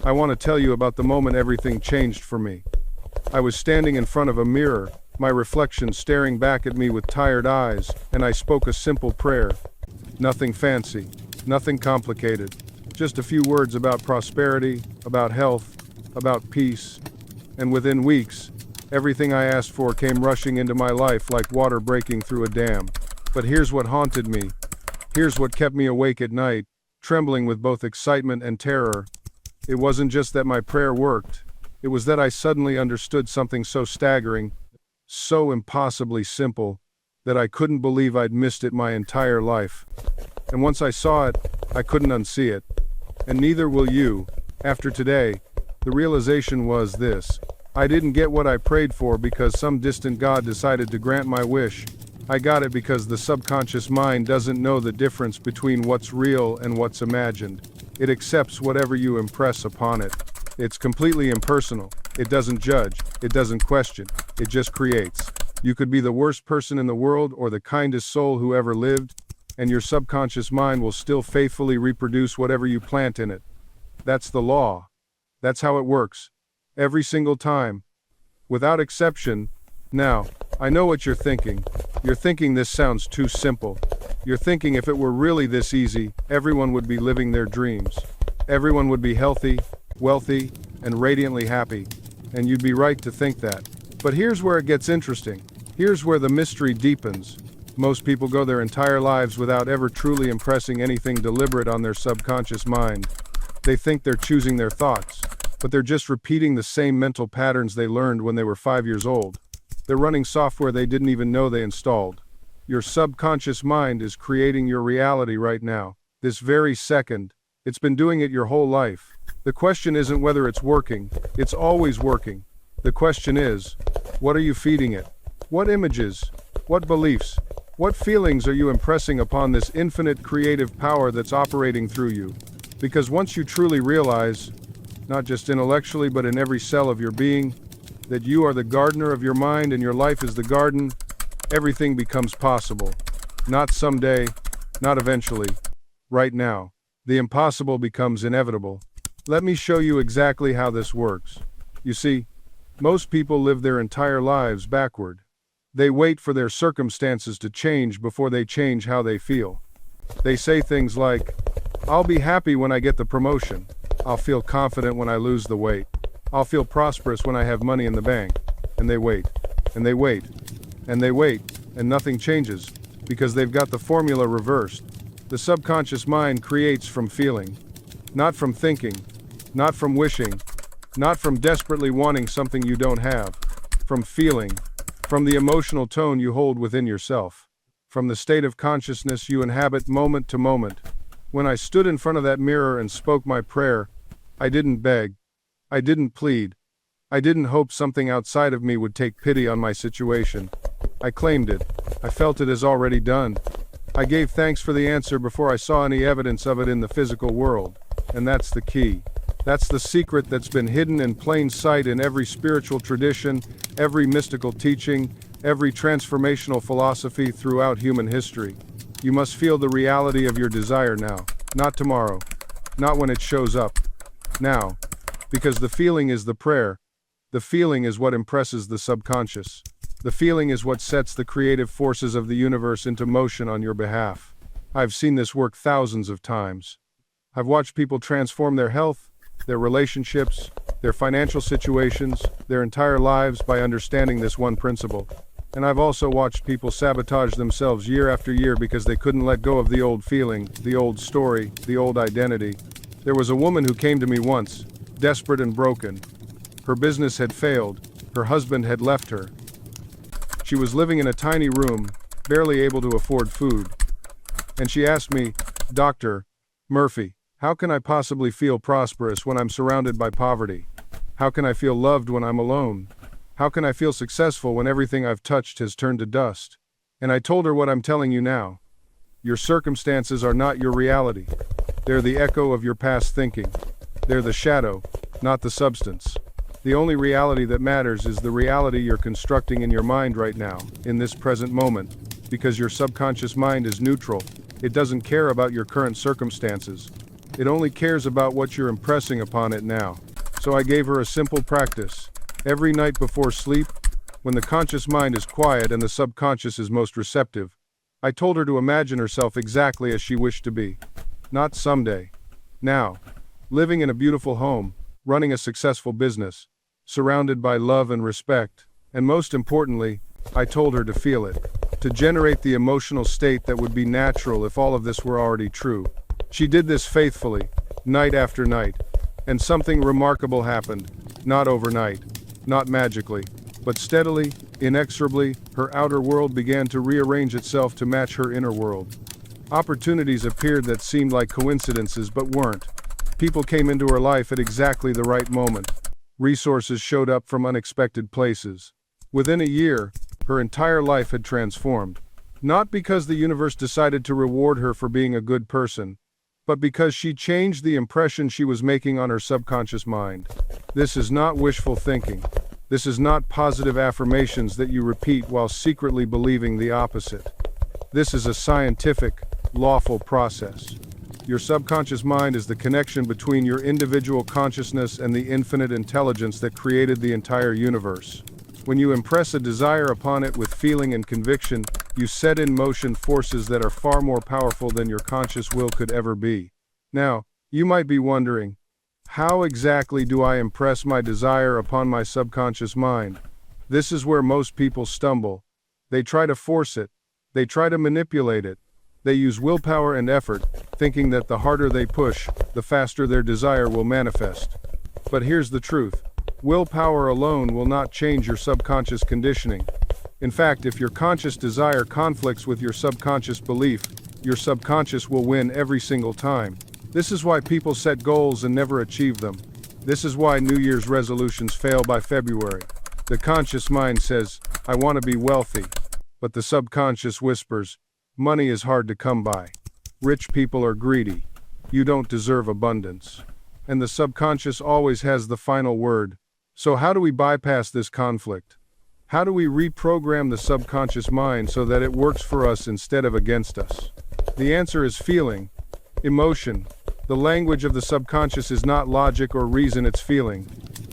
I want to tell you about the moment everything changed for me. I was standing in front of a mirror, my reflection staring back at me with tired eyes, and I spoke a simple prayer. Nothing fancy, nothing complicated, just a few words about prosperity, about health, about peace. And within weeks, everything I asked for came rushing into my life like water breaking through a dam. But here's what haunted me. Here's what kept me awake at night, trembling with both excitement and terror. It wasn't just that my prayer worked. It was that I suddenly understood something so staggering, so impossibly simple, that I couldn't believe I'd missed it my entire life. And once I saw it, I couldn't unsee it. And neither will you. After today, the realization was this. I didn't get what I prayed for because some distant God decided to grant my wish. I got it because the subconscious mind doesn't know the difference between what's real and what's imagined. It accepts whatever you impress upon it. It's completely impersonal. It doesn't judge. It doesn't question. It just creates. You could be the worst person in the world or the kindest soul who ever lived, and your subconscious mind will still faithfully reproduce whatever you plant in it. That's the law. That's how it works. Every single time. Without exception. Now, I know what you're thinking. You're thinking this sounds too simple. You're thinking if it were really this easy, everyone would be living their dreams. Everyone would be healthy, wealthy, and radiantly happy. And you'd be right to think that. But here's where it gets interesting. Here's where the mystery deepens. Most people go their entire lives without ever truly impressing anything deliberate on their subconscious mind. They think they're choosing their thoughts, but they're just repeating the same mental patterns they learned when they were 5 years old. They're running software they didn't even know they installed. Your subconscious mind is creating your reality right now, this very second. It's been doing it your whole life. The question isn't whether it's working, it's always working. The question is, what are you feeding it? What images? What beliefs? What feelings are you impressing upon this infinite creative power that's operating through you? Because once you truly realize, not just intellectually but in every cell of your being, that you are the gardener of your mind and your life is the garden, everything becomes possible. Not someday, not eventually, right now. The impossible becomes inevitable. Let me show you exactly how this works. You see, most people live their entire lives backward. They wait for their circumstances to change before they change how they feel. They say things like, I'll be happy when I get the promotion. I'll feel confident when I lose the weight. I'll feel prosperous when I have money in the bank. And they wait, and they wait, and they wait, and nothing changes, because they've got the formula reversed. The subconscious mind creates from feeling, not from thinking, not from wishing, not from desperately wanting something you don't have, from feeling, from the emotional tone you hold within yourself, from the state of consciousness you inhabit moment to moment. When I stood in front of that mirror and spoke my prayer, I didn't beg. I didn't plead. I didn't hope something outside of me would take pity on my situation. I claimed it. I felt it as already done. I gave thanks for the answer before I saw any evidence of it in the physical world. And that's the key. That's the secret that's been hidden in plain sight in every spiritual tradition, every mystical teaching, every transformational philosophy throughout human history. You must feel the reality of your desire now, not tomorrow, not when it shows up. Now. Because the feeling is the prayer. The feeling is what impresses the subconscious. The feeling is what sets the creative forces of the universe into motion on your behalf. I've seen this work thousands of times. I've watched people transform their health, their relationships, their financial situations, their entire lives by understanding this one principle. And I've also watched people sabotage themselves year after year because they couldn't let go of the old feeling, the old story, the old identity. There was a woman who came to me once, desperate and broken. Her business had failed. Her husband had left her. She was living in a tiny room, barely able to afford food. And she asked me, Dr. Murphy, how can I possibly feel prosperous when I'm surrounded by poverty? How can I feel loved when I'm alone? How can I feel successful when everything I've touched has turned to dust? And I told her what I'm telling you now. Your circumstances are not your reality. They're the echo of your past thinking. They're the shadow, not the substance. The only reality that matters is the reality you're constructing in your mind right now, in this present moment, because your subconscious mind is neutral. It doesn't care about your current circumstances. It only cares about what you're impressing upon it now. So I gave her a simple practice. Every night before sleep, when the conscious mind is quiet and the subconscious is most receptive, I told her to imagine herself exactly as she wished to be. Not someday. Now. Living in a beautiful home, running a successful business, surrounded by love and respect, and most importantly, I told her to feel it, to generate the emotional state that would be natural if all of this were already true. She did this faithfully, night after night, and something remarkable happened, not overnight, not magically, but steadily, inexorably, her outer world began to rearrange itself to match her inner world. Opportunities appeared that seemed like coincidences but weren't. People came into her life at exactly the right moment. Resources showed up from unexpected places. Within a year, her entire life had transformed. Not because the universe decided to reward her for being a good person, but because she changed the impression she was making on her subconscious mind. This is not wishful thinking. This is not positive affirmations that you repeat while secretly believing the opposite. This is a scientific, lawful process. Your subconscious mind is the connection between your individual consciousness and the infinite intelligence that created the entire universe. When you impress a desire upon it with feeling and conviction, you set in motion forces that are far more powerful than your conscious will could ever be. Now, you might be wondering, how exactly do I impress my desire upon my subconscious mind? This is where most people stumble. They try to force it. They try to manipulate it. They use willpower and effort, thinking that the harder they push, the faster their desire will manifest. But here's the truth. Willpower alone will not change your subconscious conditioning. In fact, if your conscious desire conflicts with your subconscious belief, your subconscious will win every single time. This is why people set goals and never achieve them. This is why New Year's resolutions fail by February. The conscious mind says, I want to be wealthy. But the subconscious whispers, money is hard to come by. Rich people are greedy. You don't deserve abundance. And the subconscious always has the final word. So how do we bypass this conflict? How do we reprogram the subconscious mind so that it works for us instead of against us? The answer is feeling, emotion. The language of the subconscious is not logic or reason, it's feeling.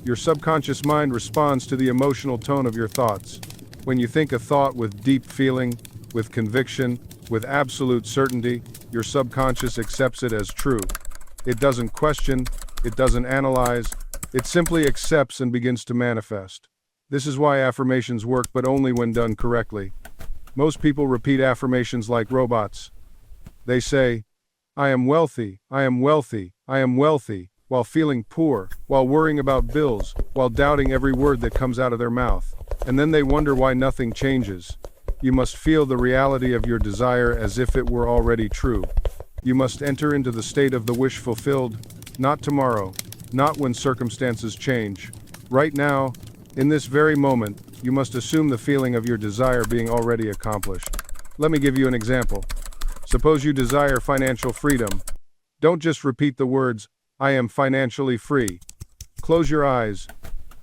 Your subconscious mind responds to the emotional tone of your thoughts. When you think a thought with deep feeling, with conviction, with absolute certainty, your subconscious accepts it as true. It doesn't question, it doesn't analyze, it simply accepts and begins to manifest. This is why affirmations work, but only when done correctly. Most people repeat affirmations like robots. They say, I am wealthy, I am wealthy, I am wealthy, while feeling poor, while worrying about bills, while doubting every word that comes out of their mouth. And then they wonder why nothing changes. You must feel the reality of your desire as if it were already true. You must enter into the state of the wish fulfilled, not tomorrow, not when circumstances change. Right now, in this very moment, you must assume the feeling of your desire being already accomplished. Let me give you an example. Suppose you desire financial freedom. Don't just repeat the words, I am financially free. Close your eyes.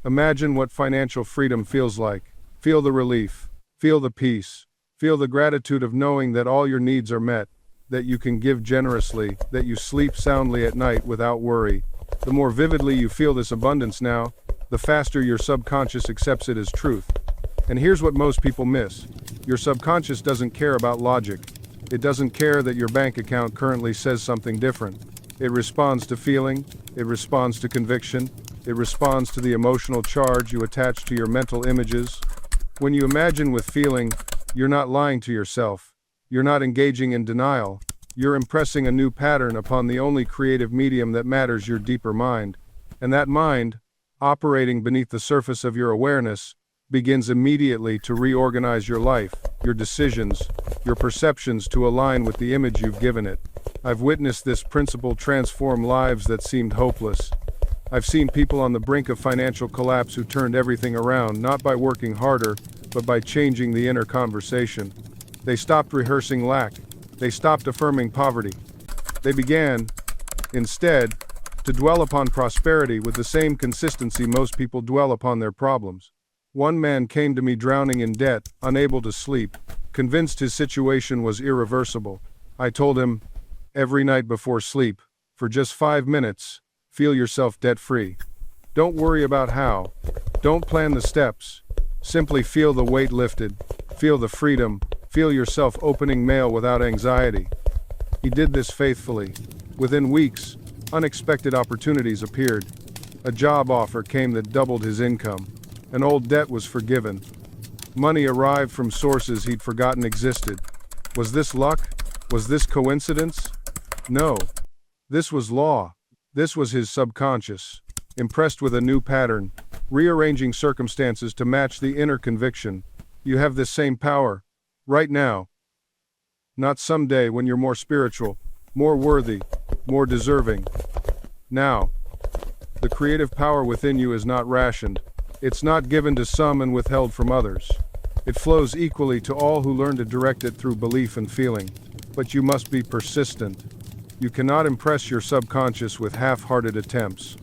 Imagine what financial freedom feels like. Feel the relief. Feel the peace. Feel the gratitude of knowing that all your needs are met, that you can give generously, that you sleep soundly at night without worry. The more vividly you feel this abundance now, the faster your subconscious accepts it as truth. And here's what most people miss. Your subconscious doesn't care about logic. It doesn't care that your bank account currently says something different. It responds to feeling, it responds to conviction, it responds to the emotional charge you attach to your mental images. When you imagine with feeling, you're not lying to yourself. You're not engaging in denial. You're impressing a new pattern upon the only creative medium that matters, your deeper mind. And that mind, operating beneath the surface of your awareness, begins immediately to reorganize your life, your decisions, your perceptions to align with the image you've given it. I've witnessed this principle transform lives that seemed hopeless. I've seen people on the brink of financial collapse who turned everything around, not by working harder, but by changing the inner conversation. They stopped rehearsing lack. They stopped affirming poverty. They began, instead, to dwell upon prosperity with the same consistency most people dwell upon their problems. One man came to me drowning in debt, unable to sleep, convinced his situation was irreversible. I told him, every night before sleep, For just 5 minutes, feel yourself debt-free. Don't worry about how. Don't plan the steps. Simply feel the weight lifted. Feel the freedom. Feel yourself opening mail without anxiety. He did this faithfully. Within weeks, unexpected opportunities appeared. A job offer came that doubled his income. An old debt was forgiven. Money arrived from sources he'd forgotten existed. Was this luck? Was this coincidence? No. This was law. This was his subconscious, impressed with a new pattern, rearranging circumstances to match the inner conviction. You have this same power, right now. Not someday when you're more spiritual, more worthy, more deserving. Now. The creative power within you is not rationed. It's not given to some and withheld from others. It flows equally to all who learn to direct it through belief and feeling. But you must be persistent. You cannot impress your subconscious with half-hearted attempts.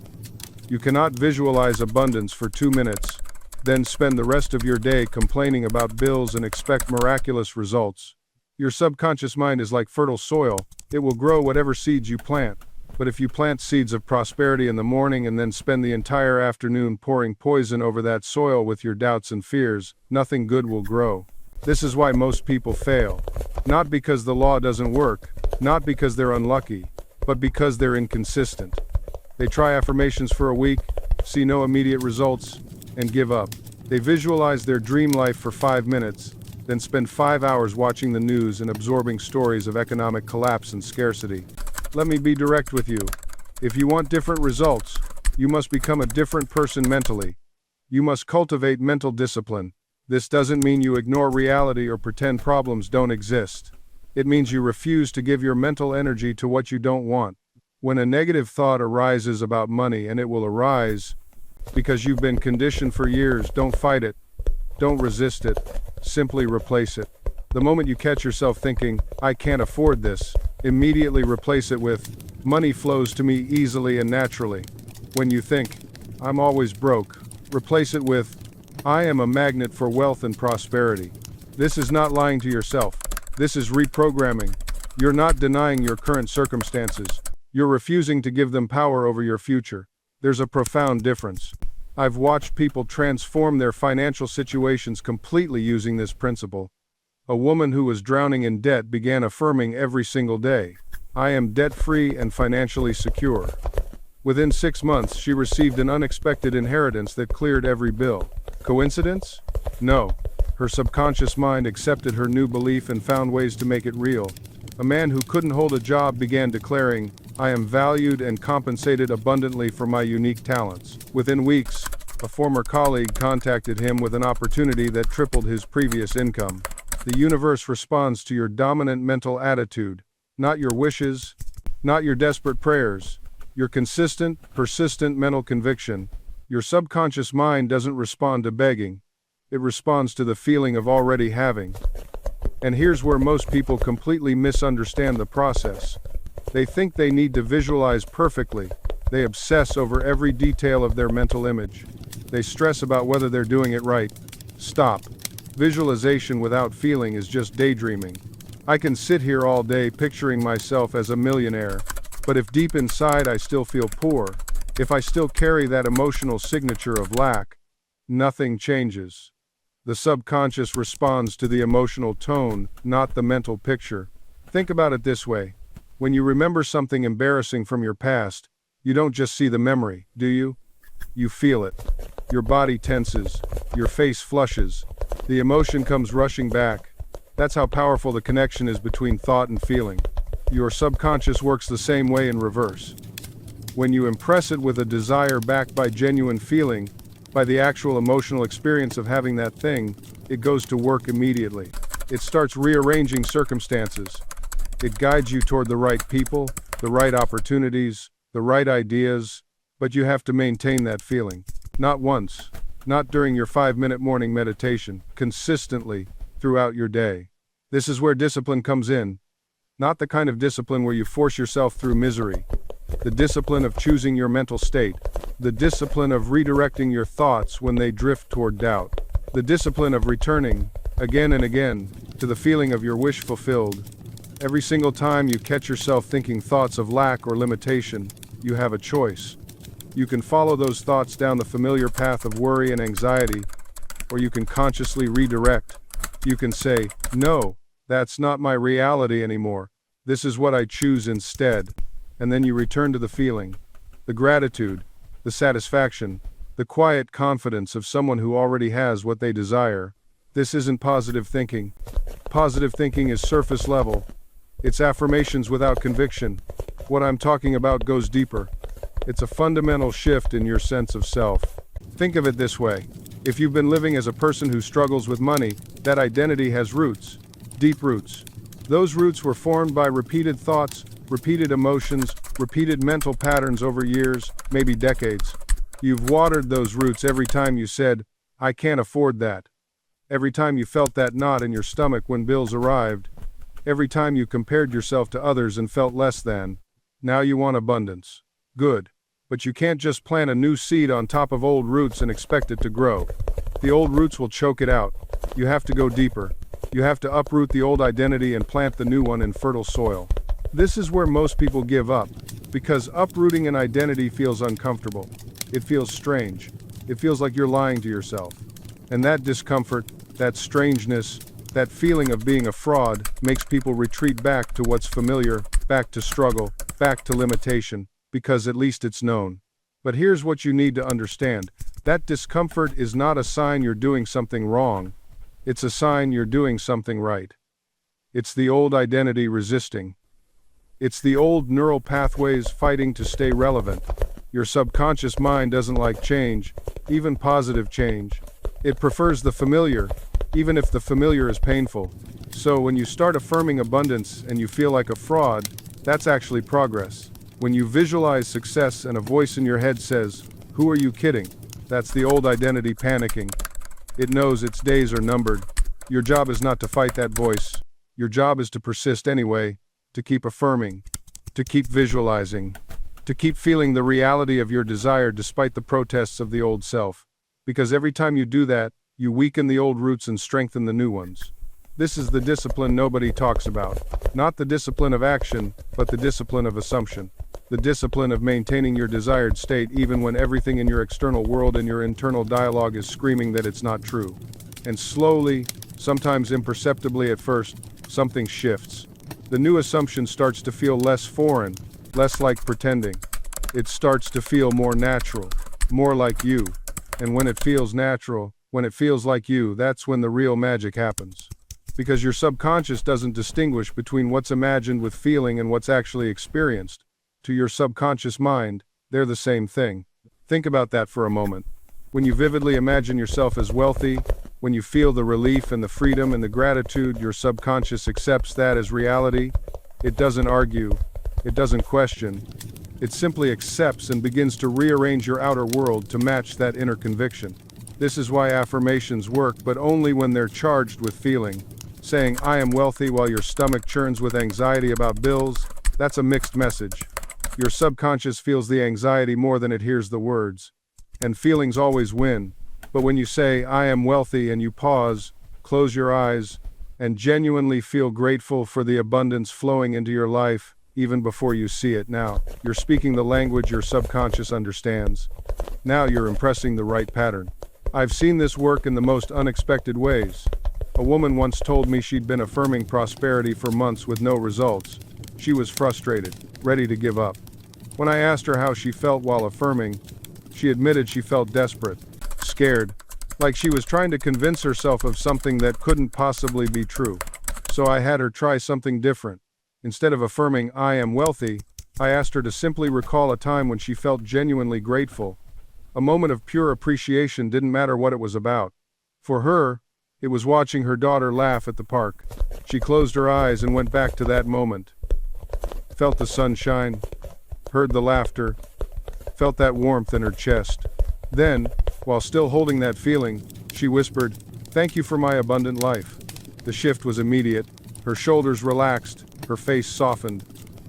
You cannot visualize abundance for 2 minutes, then spend the rest of your day complaining about bills and expect miraculous results. Your subconscious mind is like fertile soil. It will grow whatever seeds you plant. But if you plant seeds of prosperity in the morning and then spend the entire afternoon pouring poison over that soil with your doubts and fears, nothing good will grow. This is why most people fail. Not because the law doesn't work, not because they're unlucky, but because they're inconsistent. They try affirmations for a week, see no immediate results, and give up. They visualize their dream life for 5 minutes, then spend 5 hours watching the news and absorbing stories of economic collapse and scarcity. Let me be direct with you. If you want different results, you must become a different person mentally. You must cultivate mental discipline. This doesn't mean you ignore reality or pretend problems don't exist. It means you refuse to give your mental energy to what you don't want. When a negative thought arises about money, and it will arise because you've been conditioned for years, don't fight it. Don't resist it. Simply replace it. The moment you catch yourself thinking, I can't afford this, immediately replace it with, money flows to me easily and naturally. When you think, I'm always broke, replace it with, I am a magnet for wealth and prosperity. This is not lying to yourself. This is reprogramming. You're not denying your current circumstances. You're refusing to give them power over your future. There's a profound difference. I've watched people transform their financial situations completely using this principle. A woman who was drowning in debt began affirming every single day, I am debt-free and financially secure. Within 6 months, she received an unexpected inheritance that cleared every bill. Coincidence? No. Her subconscious mind accepted her new belief and found ways to make it real. A man who couldn't hold a job began declaring, I am valued and compensated abundantly for my unique talents. Within weeks, a former colleague contacted him with an opportunity that tripled his previous income. The universe responds to your dominant mental attitude, not your wishes, not your desperate prayers, your consistent, persistent mental conviction. Your subconscious mind doesn't respond to begging. It responds to the feeling of already having. And here's where most people completely misunderstand the process. They think they need to visualize perfectly. They obsess over every detail of their mental image. They stress about whether they're doing it right. Stop. Visualization without feeling is just daydreaming. I can sit here all day picturing myself as a millionaire, but if deep inside I still feel poor, if I still carry that emotional signature of lack, nothing changes. The subconscious responds to the emotional tone, not the mental picture. Think about it this way. When you remember something embarrassing from your past, you don't just see the memory, do you? You feel it. Your body tenses. Your face flushes. The emotion comes rushing back. That's how powerful the connection is between thought and feeling. Your subconscious works the same way in reverse. When you impress it with a desire backed by genuine feeling, by the actual emotional experience of having that thing, it goes to work immediately. It starts rearranging circumstances. It guides you toward the right people, the right opportunities, the right ideas, but you have to maintain that feeling. Not once, not during your 5-minute morning meditation, consistently, throughout your day. This is where discipline comes in. Not the kind of discipline where you force yourself through misery. The discipline of choosing your mental state. The discipline of redirecting your thoughts when they drift toward doubt. The discipline of returning, again and again, to the feeling of your wish fulfilled. Every single time you catch yourself thinking thoughts of lack or limitation, you have a choice. You can follow those thoughts down the familiar path of worry and anxiety, or you can consciously redirect. You can say, "No, that's not my reality anymore. This is what I choose instead." And then you return to the feeling, the gratitude, the satisfaction, the quiet confidence of someone who already has what they desire. This isn't positive thinking. Positive thinking is surface level. It's affirmations without conviction. What I'm talking about goes deeper. It's a fundamental shift in your sense of self. Think of it this way. If you've been living as a person who struggles with money, that identity has roots, deep roots. Those roots were formed by repeated thoughts, repeated emotions, repeated mental patterns over years, maybe decades. You've watered those roots every time you said, "I can't afford that." Every time you felt that knot in your stomach when bills arrived. Every time you compared yourself to others and felt less than. Now you want abundance. Good. But you can't just plant a new seed on top of old roots and expect it to grow. The old roots will choke it out. You have to go deeper. You have to uproot the old identity and plant the new one in fertile soil. This is where most people give up, because uprooting an identity feels uncomfortable. It feels strange. It feels like you're lying to yourself. And that discomfort, that strangeness, that feeling of being a fraud, makes people retreat back to what's familiar, back to struggle, back to limitation, because at least it's known. But here's what you need to understand. That discomfort is not a sign you're doing something wrong. It's a sign you're doing something right. It's the old identity resisting. It's the old neural pathways fighting to stay relevant. Your subconscious mind doesn't like change, even positive change. It prefers the familiar, even if the familiar is painful. So when you start affirming abundance and you feel like a fraud, that's actually progress. When you visualize success and a voice in your head says, "Who are you kidding?" That's the old identity panicking. It knows its days are numbered. Your job is not to fight that voice. Your job is to persist anyway, to keep affirming, to keep visualizing, to keep feeling the reality of your desire despite the protests of the old self. Because every time you do that, you weaken the old roots and strengthen the new ones. This is the discipline nobody talks about. Not the discipline of action, but the discipline of assumption. The discipline of maintaining your desired state even when everything in your external world and your internal dialogue is screaming that it's not true. And slowly, sometimes imperceptibly at first, something shifts. The new assumption starts to feel less foreign, less like pretending. It starts to feel more natural, more like you. And when it feels natural, when it feels like you, that's when the real magic happens. Because your subconscious doesn't distinguish between what's imagined with feeling and what's actually experienced. To your subconscious mind, they're the same thing. Think about that for a moment. When you vividly imagine yourself as wealthy, when you feel the relief and the freedom and the gratitude, your subconscious accepts that as reality. It doesn't argue. It doesn't question. It simply accepts and begins to rearrange your outer world to match that inner conviction. This is why affirmations work, but only when they're charged with feeling. Saying, "I am wealthy," while your stomach churns with anxiety about bills, that's a mixed message. Your subconscious feels the anxiety more than it hears the words. And feelings always win. But when you say, "I am wealthy," and you pause, close your eyes, and genuinely feel grateful for the abundance flowing into your life, even before you see it now, you're speaking the language your subconscious understands. Now you're impressing the right pattern. I've seen this work in the most unexpected ways. A woman once told me she'd been affirming prosperity for months with no results. She was frustrated, ready to give up. When I asked her how she felt while affirming, she admitted she felt desperate, scared, like she was trying to convince herself of something that couldn't possibly be true. So I had her try something different. Instead of affirming, "I am wealthy," I asked her to simply recall a time when she felt genuinely grateful. A moment of pure appreciation, didn't matter what it was about. For her, it was watching her daughter laugh at the park. She closed her eyes and went back to that moment. Felt the sunshine, heard the laughter, felt that warmth in her chest. Then, while still holding that feeling, she whispered, "Thank you for my abundant life." The shift was immediate. Her shoulders relaxed, her face softened.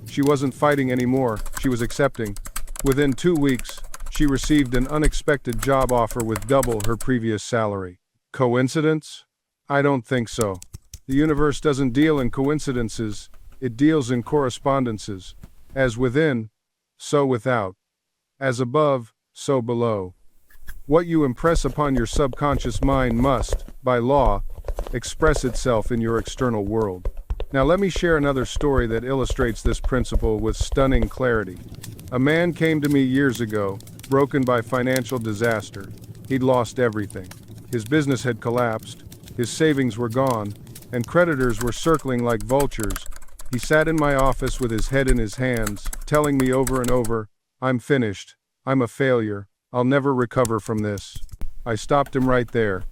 She wasn't fighting anymore, she was accepting. Within 2 weeks, she received an unexpected job offer with double her previous salary. Coincidence? I don't think so. The universe doesn't deal in coincidences, It deals in correspondences. As within, so without. As above, so below. What you impress upon your subconscious mind must, by law, express itself in your external world. Now let me share another story that illustrates this principle with stunning clarity. A man came to me years ago, broken by financial disaster. He'd lost everything. His business had collapsed, his savings were gone, and creditors were circling like vultures. He sat in my office with his head in his hands, telling me over and over, "I'm finished. I'm a failure. I'll never recover from this." I stopped him right there.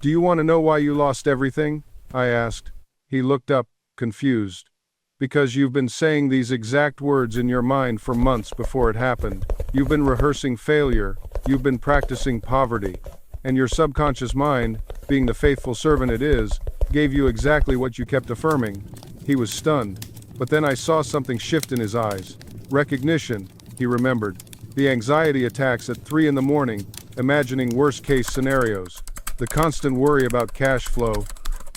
"Do you want to know why you lost everything?" I asked. He looked up, confused. "Because you've been saying these exact words in your mind for months before it happened. You've been rehearsing failure, you've been practicing poverty, and your subconscious mind, being the faithful servant it is, gave you exactly what you kept affirming." He was stunned, but then I saw something shift in his eyes. Recognition, he remembered. The anxiety attacks at 3 in the morning, imagining worst-case scenarios. The constant worry about cash flow.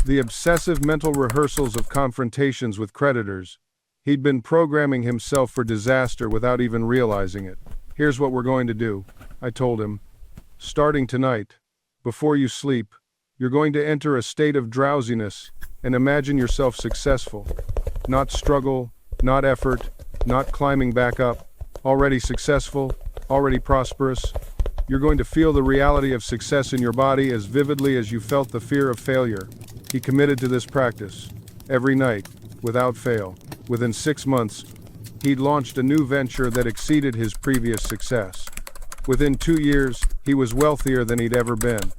The obsessive mental rehearsals of confrontations with creditors. He'd been programming himself for disaster without even realizing it. "Here's what we're going to do," I told him. "Starting tonight, before you sleep, you're going to enter a state of drowsiness and imagine yourself successful. Not struggle, not effort, not climbing back up. Already successful, already prosperous. You're going to feel the reality of success in your body as vividly as you felt the fear of failure." He committed to this practice. Every night, without fail. Within 6 months, he'd launched a new venture that exceeded his previous success. Within 2 years, he was wealthier than he'd ever been.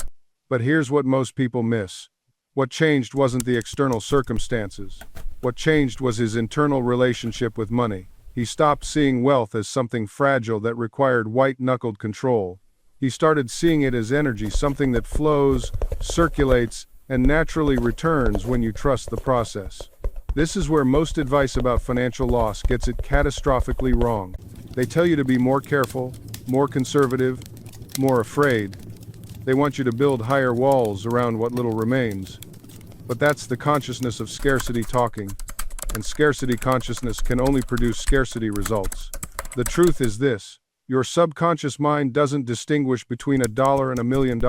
But here's what most people miss. What changed wasn't the external circumstances. What changed was his internal relationship with money. He stopped seeing wealth as something fragile that required white-knuckled control. He started seeing it as energy, something that flows, circulates, and naturally returns when you trust the process. This is where most advice about financial loss gets it catastrophically wrong. They tell you to be more careful, more conservative, more afraid. They want you to build higher walls around what little remains. But that's the consciousness of scarcity talking, and scarcity consciousness can only produce scarcity results. The truth is this: your subconscious mind doesn't distinguish between $1 and $1 million.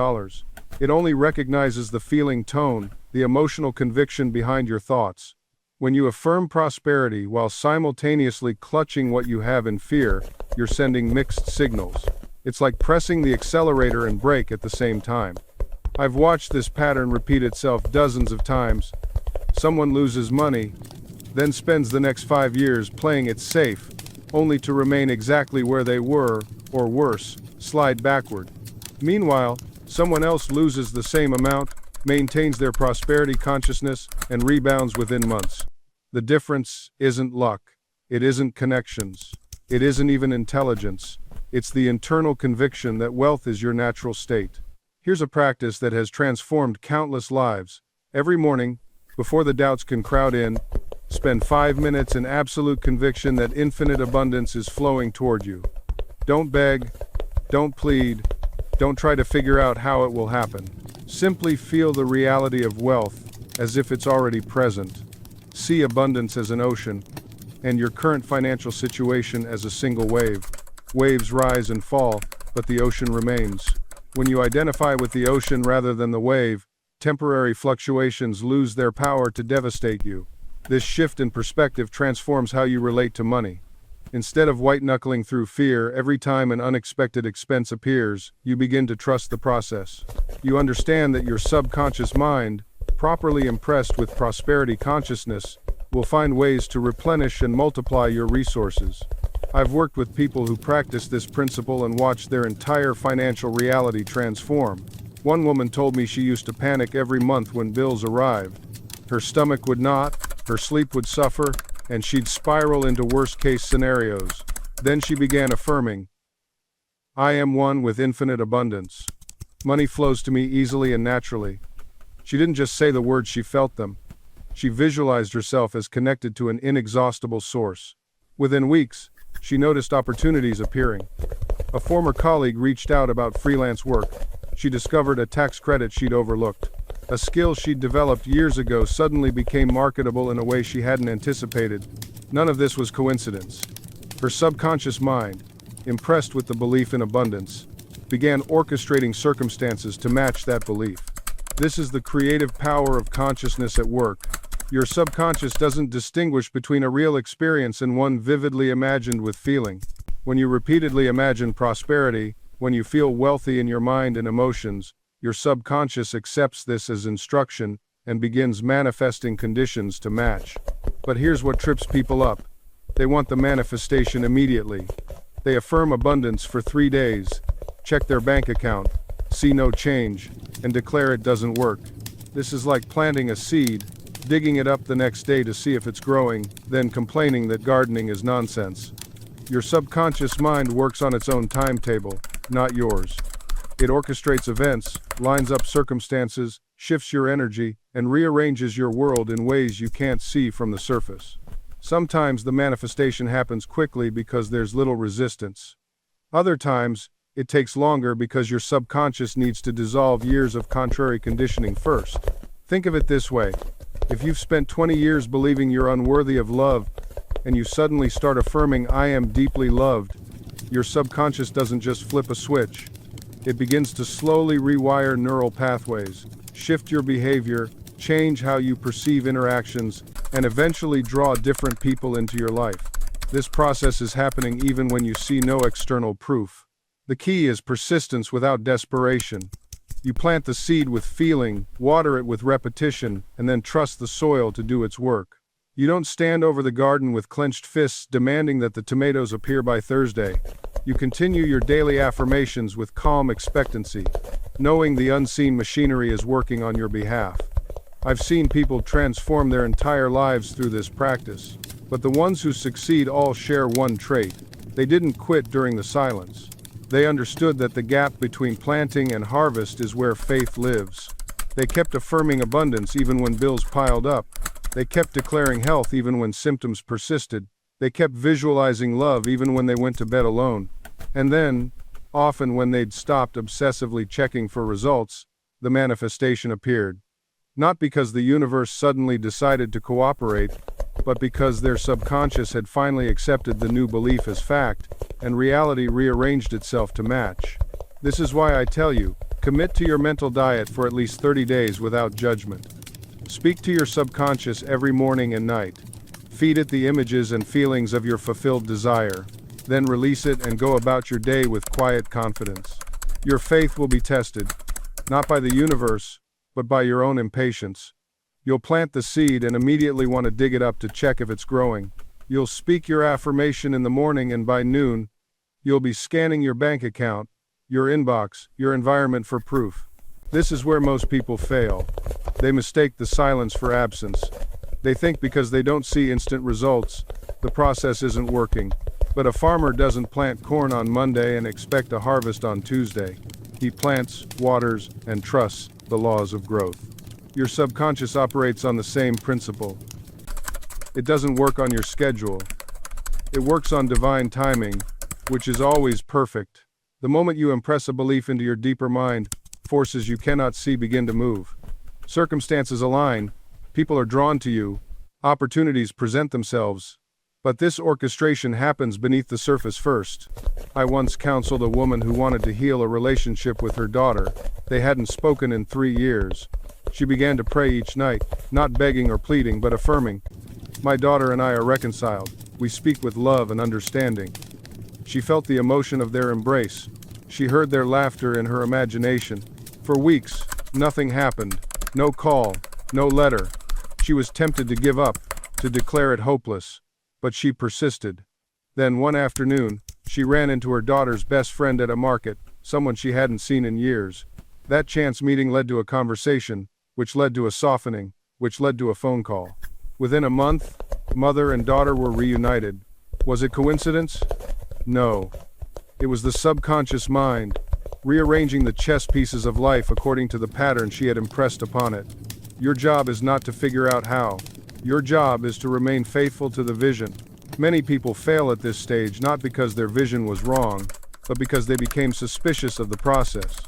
It only recognizes the feeling tone, the emotional conviction behind your thoughts. When you affirm prosperity while simultaneously clutching what you have in fear, you're sending mixed signals. It's like pressing the accelerator and brake at the same time. I've watched this pattern repeat itself dozens of times. Someone loses money, then spends the next 5 years playing it safe, only to remain exactly where they were, or worse, slide backward. Meanwhile, someone else loses the same amount, maintains their prosperity consciousness, and rebounds within months. The difference isn't luck. It isn't connections. It isn't even intelligence. It's the internal conviction that wealth is your natural state. Here's a practice that has transformed countless lives. Every morning, before the doubts can crowd in, spend 5 minutes in absolute conviction that infinite abundance is flowing toward you. Don't beg, don't plead, don't try to figure out how it will happen. Simply feel the reality of wealth as if it's already present. See abundance as an ocean, and your current financial situation as a single wave. Waves rise and fall, but the ocean remains. When you identify with the ocean rather than the wave, temporary fluctuations lose their power to devastate you. This shift in perspective transforms how you relate to money. Instead of white-knuckling through fear every time an unexpected expense appears, you begin to trust the process. You understand that your subconscious mind, properly impressed with prosperity consciousness, will find ways to replenish and multiply your resources. I've worked with people who practice this principle and watched their entire financial reality transform. One woman told me she used to panic every month when bills arrived. Her stomach would knot, her sleep would suffer, and she'd spiral into worst-case scenarios. Then she began affirming, "I am one with infinite abundance. Money flows to me easily and naturally." She didn't just say the words, she felt them. She visualized herself as connected to an inexhaustible source. Within weeks, she noticed opportunities appearing. A former colleague reached out about freelance work. She discovered a tax credit she'd overlooked. A skill she'd developed years ago suddenly became marketable in a way she hadn't anticipated. None of this was coincidence. Her subconscious mind, impressed with the belief in abundance, began orchestrating circumstances to match that belief. This is the creative power of consciousness at work. Your subconscious doesn't distinguish between a real experience and one vividly imagined with feeling. When you repeatedly imagine prosperity, when you feel wealthy in your mind and emotions, your subconscious accepts this as instruction and begins manifesting conditions to match. But here's what trips people up. They want the manifestation immediately. They affirm abundance for 3 days, check their bank account, see no change, and declare it doesn't work. This is like planting a seed, digging it up the next day to see if it's growing, then complaining that gardening is nonsense. Your subconscious mind works on its own timetable, not yours. It orchestrates events, lines up circumstances, shifts your energy, and rearranges your world in ways you can't see from the surface. Sometimes the manifestation happens quickly because there's little resistance. Other times, it takes longer because your subconscious needs to dissolve years of contrary conditioning first. Think of it this way. If you've spent 20 years believing you're unworthy of love, and you suddenly start affirming "I am deeply loved," your subconscious doesn't just flip a switch. It begins to slowly rewire neural pathways, shift your behavior, change how you perceive interactions, and eventually draw different people into your life. This process is happening even when you see no external proof. The key is persistence without desperation. You plant the seed with feeling, water it with repetition, and then trust the soil to do its work. You don't stand over the garden with clenched fists demanding that the tomatoes appear by Thursday. You continue your daily affirmations with calm expectancy, knowing the unseen machinery is working on your behalf. I've seen people transform their entire lives through this practice, but the ones who succeed all share one trait. They didn't quit during the silence. They understood that the gap between planting and harvest is where faith lives. They kept affirming abundance even when bills piled up. They kept declaring health even when symptoms persisted. They kept visualizing love even when they went to bed alone. And then, often when they'd stopped obsessively checking for results, the manifestation appeared. Not because the universe suddenly decided to cooperate, but because their subconscious had finally accepted the new belief as fact, and reality rearranged itself to match. This is why I tell you, commit to your mental diet for at least 30 days without judgment. Speak to your subconscious every morning and night. Feed it the images and feelings of your fulfilled desire. Then release it and go about your day with quiet confidence. Your faith will be tested, not by the universe, but by your own impatience. You'll plant the seed and immediately want to dig it up to check if it's growing. You'll speak your affirmation in the morning, and by noon, you'll be scanning your bank account, your inbox, your environment for proof. This is where most people fail. They mistake the silence for absence. They think because they don't see instant results, the process isn't working. But a farmer doesn't plant corn on Monday and expect a harvest on Tuesday. He plants, waters, and trusts the laws of growth. Your subconscious operates on the same principle. It doesn't work on your schedule. It works on divine timing, which is always perfect. The moment you impress a belief into your deeper mind, forces you cannot see begin to move. Circumstances align, people are drawn to you, opportunities present themselves. But this orchestration happens beneath the surface first. I once counseled a woman who wanted to heal a relationship with her daughter. They hadn't spoken in 3 years. She began to pray each night, not begging or pleading, but affirming, "My daughter and I are reconciled. We speak with love and understanding." She felt the emotion of their embrace. She heard their laughter in her imagination. For weeks, nothing happened. No call, no letter. She was tempted to give up, to declare it hopeless. But she persisted. Then one afternoon, she ran into her daughter's best friend at a market, someone she hadn't seen in years. That chance meeting led to a conversation, which led to a softening, which led to a phone call. Within a month, mother and daughter were reunited. Was it coincidence? No. It was the subconscious mind, rearranging the chess pieces of life according to the pattern she had impressed upon it. Your job is not to figure out how. Your job is to remain faithful to the vision. Many people fail at this stage not because their vision was wrong, but because they became suspicious of the process.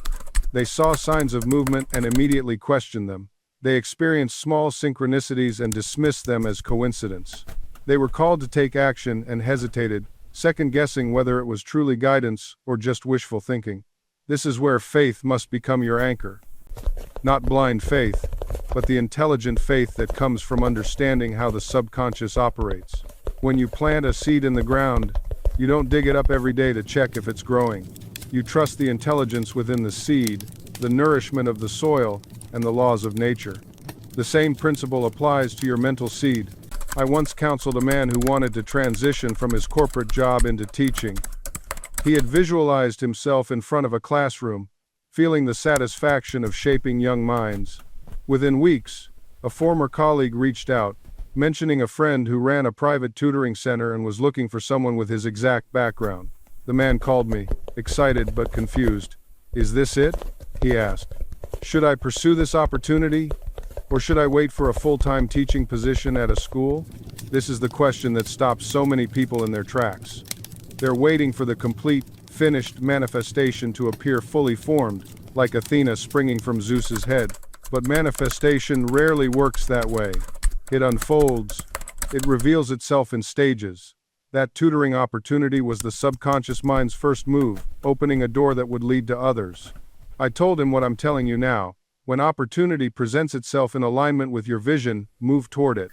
They saw signs of movement and immediately questioned them. They experienced small synchronicities and dismissed them as coincidence. They were called to take action and hesitated, second-guessing whether it was truly guidance or just wishful thinking. This is where faith must become your anchor. Not blind faith, but the intelligent faith that comes from understanding how the subconscious operates. When you plant a seed in the ground, you don't dig it up every day to check if it's growing. You trust the intelligence within the seed, the nourishment of the soil, and the laws of nature. The same principle applies to your mental seed. I once counseled a man who wanted to transition from his corporate job into teaching. He had visualized himself in front of a classroom, feeling the satisfaction of shaping young minds. Within weeks, a former colleague reached out, mentioning a friend who ran a private tutoring center and was looking for someone with his exact background. The man called me, excited but confused. "Is this it?" he asked. "Should I pursue this opportunity? Or should I wait for a full-time teaching position at a school?" This is the question that stops so many people in their tracks. They're waiting for the complete, finished manifestation to appear fully formed, like Athena springing from Zeus's head. But manifestation rarely works that way. It unfolds. It reveals itself in stages. That tutoring opportunity was the subconscious mind's first move, opening a door that would lead to others. I told him what I'm telling you now. When opportunity presents itself in alignment with your vision, move toward it.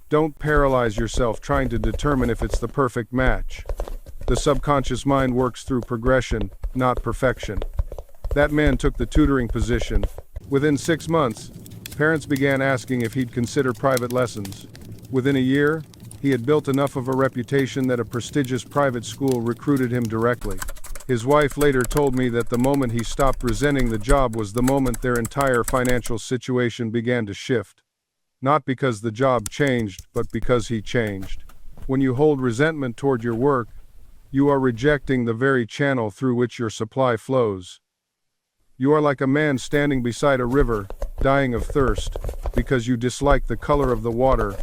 Don't paralyze yourself trying to determine if it's the perfect match. The subconscious mind works through progression, not perfection. That man took the tutoring position. Within 6 months, parents began asking if he'd consider private lessons. Within a year, he had built enough of a reputation that a prestigious private school recruited him directly. His wife later told me that the moment he stopped resenting the job was the moment their entire financial situation began to shift. Not because the job changed, but because he changed. When you hold resentment toward your work, you are rejecting the very channel through which your supply flows. You are like a man standing beside a river, dying of thirst, because you dislike the color of the water.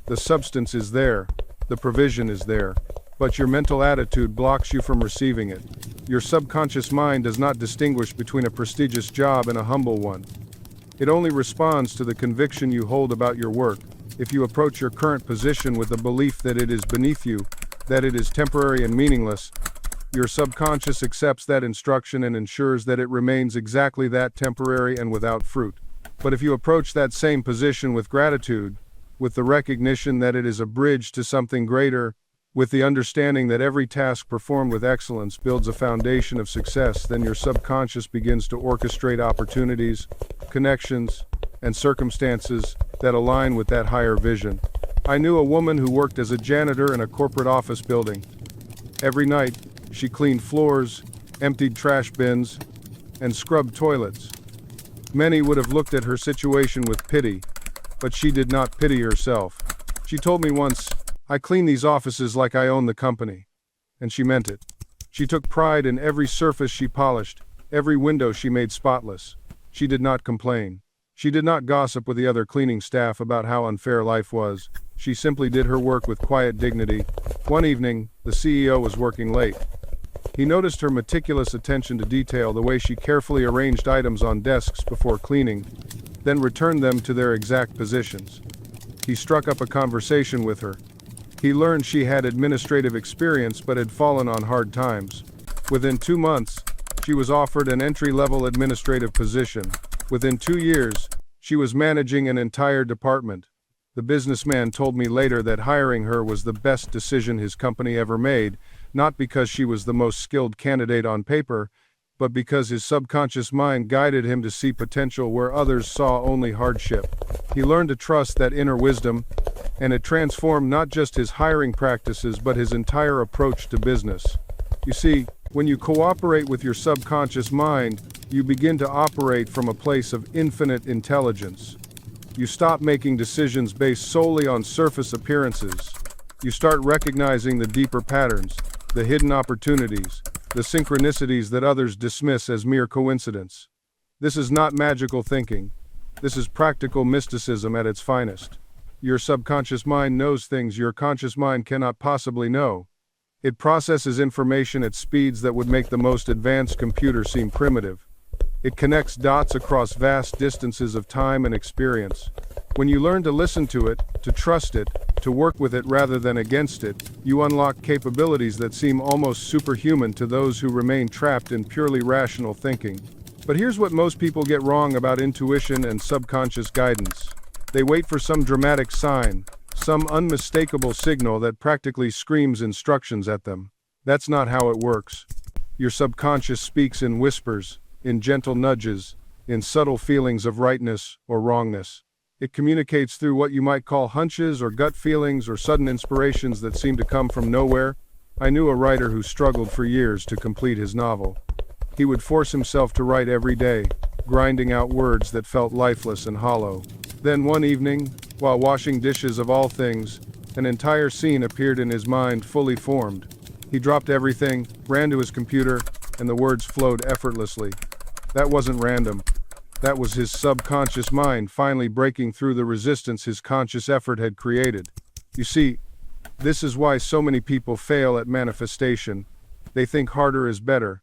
The substance is there, the provision is there, but your mental attitude blocks you from receiving it. Your subconscious mind does not distinguish between a prestigious job and a humble one. It only responds to the conviction you hold about your work. If you approach your current position with the belief that it is beneath you, that it is temporary and meaningless, your subconscious accepts that instruction and ensures that it remains exactly that, temporary and without fruit. But if you approach that same position with gratitude, with the recognition that it is a bridge to something greater, with the understanding that every task performed with excellence builds a foundation of success, then your subconscious begins to orchestrate opportunities, connections, and circumstances that align with that higher vision. I knew a woman who worked as a janitor in a corporate office building. Every night, she cleaned floors, emptied trash bins, and scrubbed toilets. Many would have looked at her situation with pity, but she did not pity herself. She told me once, "I clean these offices like I own the company." And she meant it. She took pride in every surface she polished, every window she made spotless. She did not complain. She did not gossip with the other cleaning staff about how unfair life was. She simply did her work with quiet dignity. One evening, the CEO was working late. He noticed her meticulous attention to detail, the way she carefully arranged items on desks before cleaning, then returned them to their exact positions. He struck up a conversation with her. He learned she had administrative experience but had fallen on hard times. Within 2 months, she was offered an entry-level administrative position. Within 2 years, she was managing an entire department. The businessman told me later that hiring her was the best decision his company ever made, not because she was the most skilled candidate on paper, but because his subconscious mind guided him to see potential where others saw only hardship. He learned to trust that inner wisdom, and it transformed not just his hiring practices but his entire approach to business. You see, when you cooperate with your subconscious mind, you begin to operate from a place of infinite intelligence. You stop making decisions based solely on surface appearances. You start recognizing the deeper patterns, the hidden opportunities, the synchronicities that others dismiss as mere coincidence. This is not magical thinking. This is practical mysticism at its finest. Your subconscious mind knows things your conscious mind cannot possibly know. It processes information at speeds that would make the most advanced computer seem primitive. It connects dots across vast distances of time and experience. When you learn to listen to it, to trust it, to work with it rather than against it, you unlock capabilities that seem almost superhuman to those who remain trapped in purely rational thinking. But here's what most people get wrong about intuition and subconscious guidance. They wait for some dramatic sign, some unmistakable signal that practically screams instructions at them. That's not how it works. Your subconscious speaks in whispers, in gentle nudges, in subtle feelings of rightness or wrongness. It communicates through what you might call hunches or gut feelings or sudden inspirations that seem to come from nowhere. I knew a writer who struggled for years to complete his novel. He would force himself to write every day, grinding out words that felt lifeless and hollow. Then one evening, while washing dishes of all things, an entire scene appeared in his mind fully formed. He dropped everything, ran to his computer, and the words flowed effortlessly. That wasn't random. That was his subconscious mind finally breaking through the resistance his conscious effort had created. You see, this is why so many people fail at manifestation. They think harder is better.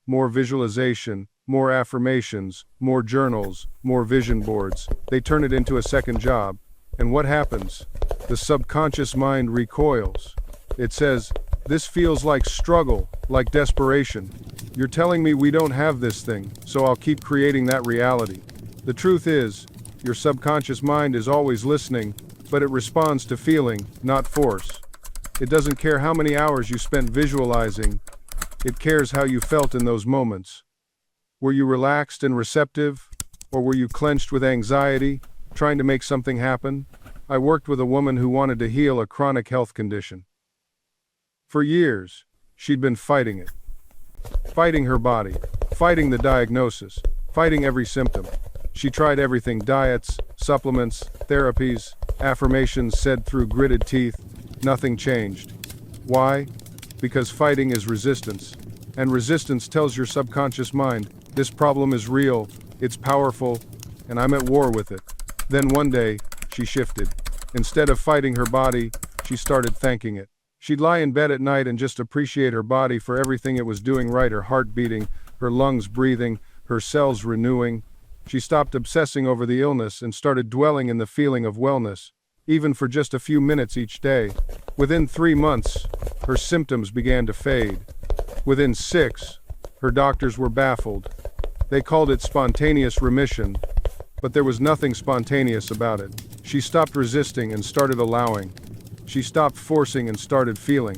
More visualization, more affirmations, more journals, more vision boards. They turn it into a second job. And what happens? The subconscious mind recoils. It says, "This feels like struggle, like desperation. You're telling me we don't have this thing, so I'll keep creating that reality." The truth is, your subconscious mind is always listening, but it responds to feeling, not force. It doesn't care how many hours you spent visualizing. It cares how you felt in those moments. Were you relaxed and receptive, or were you clenched with anxiety, trying to make something happen? I worked with a woman who wanted to heal a chronic health condition. For years, she'd been fighting it. Fighting her body, fighting the diagnosis, fighting every symptom. She tried everything: diets, supplements, therapies, affirmations said through gritted teeth. Nothing changed. Why? Because fighting is resistance. And resistance tells your subconscious mind, this problem is real, it's powerful, and I'm at war with it. Then one day, she shifted. Instead of fighting her body, she started thanking it. She'd lie in bed at night and just appreciate her body for everything it was doing right: her heart beating, her lungs breathing, her cells renewing. She stopped obsessing over the illness and started dwelling in the feeling of wellness, even for just a few minutes each day. Within 3 months, her symptoms began to fade. Within 6, her doctors were baffled. They called it spontaneous remission, but there was nothing spontaneous about it. She stopped resisting and started allowing. She stopped forcing and started feeling.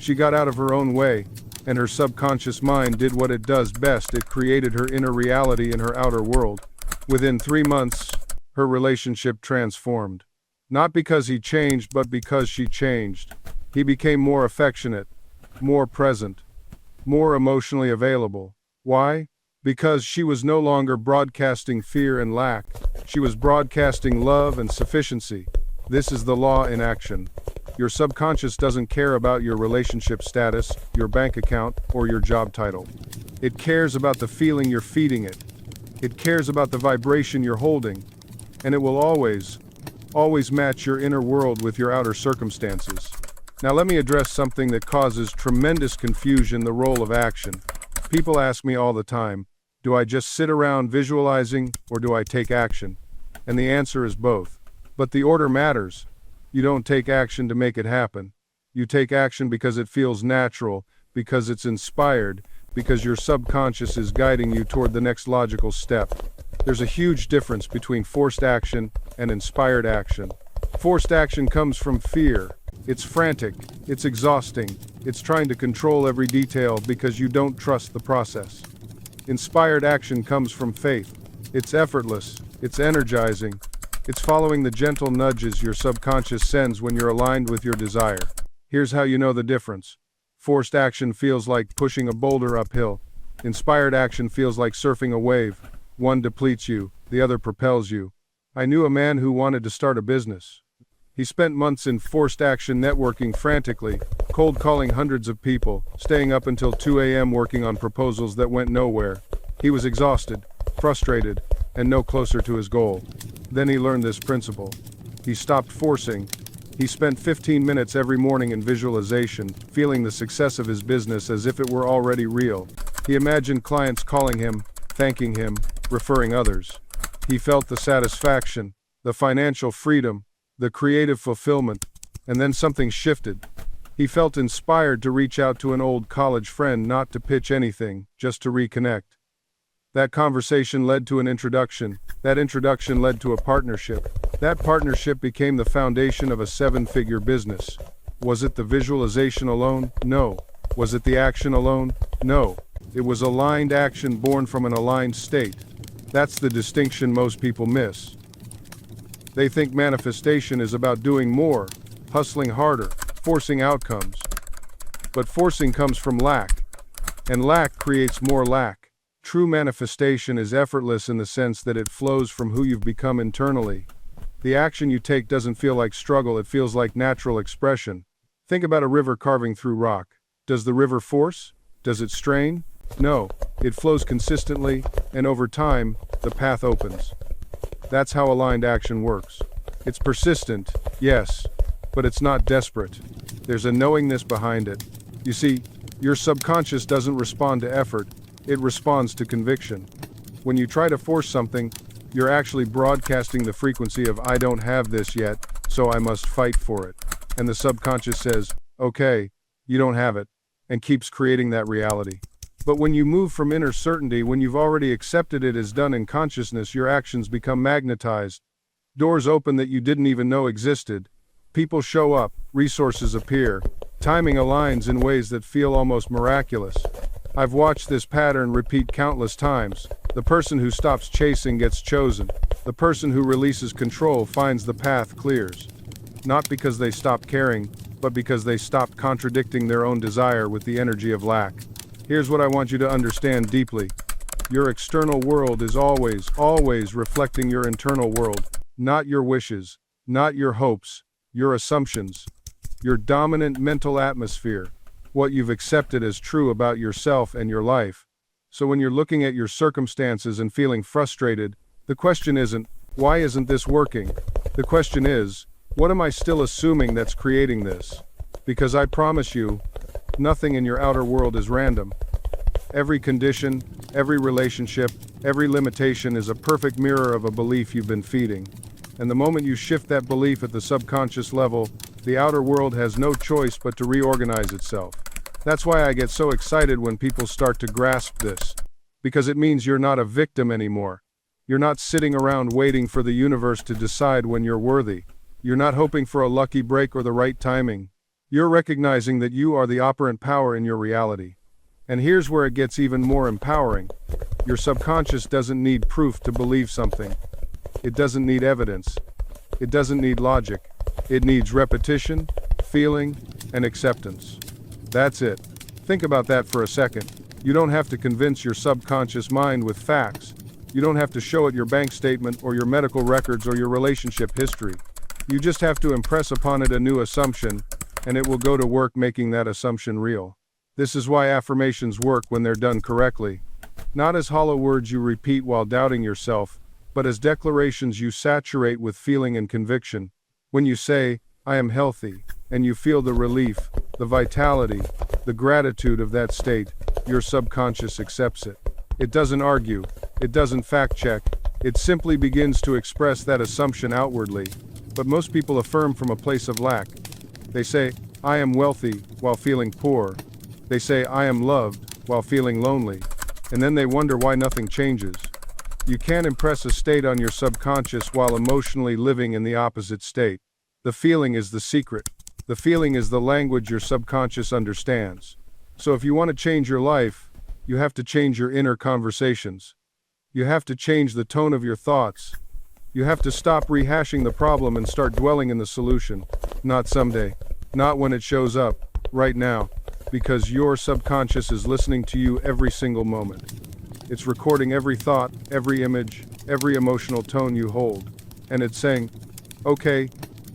She got out of her own way, and her subconscious mind did what it does best: it created her inner reality in her outer world. Within 3 months, her relationship transformed. Not because he changed, but because she changed. He became more affectionate, more present, more emotionally available. Why? Because she was no longer broadcasting fear and lack. She was broadcasting love and sufficiency. This is the law in action. Your subconscious doesn't care about your relationship status, your bank account, or your job title. It cares about the feeling you're feeding it. It cares about the vibration you're holding. And it will always match your inner world with your outer circumstances. Now let me address something that causes tremendous confusion: the role of action. People ask me all the time, do I just sit around visualizing, or do I take action? And the answer is both. But the order matters. You don't take action to make it happen. You take action because it feels natural, because it's inspired, because your subconscious is guiding you toward the next logical step. There's a huge difference between forced action and inspired action. Forced action comes from fear. It's frantic, it's exhausting, it's trying to control every detail because you don't trust the process. Inspired action comes from faith. It's effortless, it's energizing, it's following the gentle nudges your subconscious sends when you're aligned with your desire. Here's how you know the difference. Forced action feels like pushing a boulder uphill. Inspired action feels like surfing a wave. One depletes you, the other propels you. I knew a man who wanted to start a business. He spent months in forced action, networking frantically, cold calling hundreds of people, staying up until 2 a.m. working on proposals that went nowhere. He was exhausted, frustrated, and no closer to his goal. Then he learned this principle. He stopped forcing. He spent 15 minutes every morning in visualization, feeling the success of his business as if it were already real. He imagined clients calling him, thanking him, referring others. He felt the satisfaction, the financial freedom, the creative fulfillment, and then something shifted. He felt inspired to reach out to an old college friend, not to pitch anything, just to reconnect. That conversation led to an introduction. That introduction led to a partnership. That partnership became the foundation of a seven-figure business. Was it the visualization alone? No. Was it the action alone? No. It was aligned action born from an aligned state. That's the distinction most people miss. They think manifestation is about doing more, hustling harder, forcing outcomes. But forcing comes from lack, and lack creates more lack. True manifestation is effortless in the sense that it flows from who you've become internally. The action you take doesn't feel like struggle, it feels like natural expression. Think about a river carving through rock. Does the river force? Does it strain? No, it flows consistently, and over time, the path opens. That's how aligned action works. It's persistent, yes, but it's not desperate. There's a knowingness behind it. You see, your subconscious doesn't respond to effort, it responds to conviction. When you try to force something, you're actually broadcasting the frequency of "I don't have this yet, so I must fight for it." And the subconscious says, "Okay, you don't have it," and keeps creating that reality. But when you move from inner certainty, when you've already accepted it as done in consciousness, your actions become magnetized. Doors open that you didn't even know existed. People show up, resources appear, timing aligns in ways that feel almost miraculous. I've watched this pattern repeat countless times. The person who stops chasing gets chosen. The person who releases control finds the path clears. Not because they stop caring, but because they stop contradicting their own desire with the energy of lack. Here's what I want you to understand deeply. Your external world is always reflecting your internal world, not your wishes, not your hopes, your assumptions, your dominant mental atmosphere, what you've accepted as true about yourself and your life. So when you're looking at your circumstances and feeling frustrated, the question isn't, why isn't this working? The question is, what am I still assuming that's creating this? Because I promise you, nothing in your outer world is random. Every condition, every relationship, every limitation is a perfect mirror of a belief you've been feeding. And the moment you shift that belief at the subconscious level, the outer world has no choice but to reorganize itself. That's why I get so excited when people start to grasp this. Because it means you're not a victim anymore. You're not sitting around waiting for the universe to decide when you're worthy. You're not hoping for a lucky break or the right timing. You're recognizing that you are the operant power in your reality. And here's where it gets even more empowering. Your subconscious doesn't need proof to believe something. It doesn't need evidence. It doesn't need logic. It needs repetition, feeling, and acceptance. That's it. Think about that for a second. You don't have to convince your subconscious mind with facts. You don't have to show it your bank statement or your medical records or your relationship history. You just have to impress upon it a new assumption, and it will go to work making that assumption real. This is why affirmations work when they're done correctly. Not as hollow words you repeat while doubting yourself, but as declarations you saturate with feeling and conviction. When you say, "I am healthy," and you feel the relief, the vitality, the gratitude of that state, your subconscious accepts it. It doesn't argue, it doesn't fact check, it simply begins to express that assumption outwardly. But most people affirm from a place of lack. They say, "I am wealthy," while feeling poor. They say, "I am loved," while feeling lonely. And then they wonder why nothing changes. You can't impress a state on your subconscious while emotionally living in the opposite state. The feeling is the secret. The feeling is the language your subconscious understands. So if you want to change your life, you have to change your inner conversations. You have to change the tone of your thoughts. You have to stop rehashing the problem and start dwelling in the solution. Not someday. Not when it shows up. Right now. Because your subconscious is listening to you every single moment. It's recording every thought, every image, every emotional tone you hold. And it's saying, "Okay,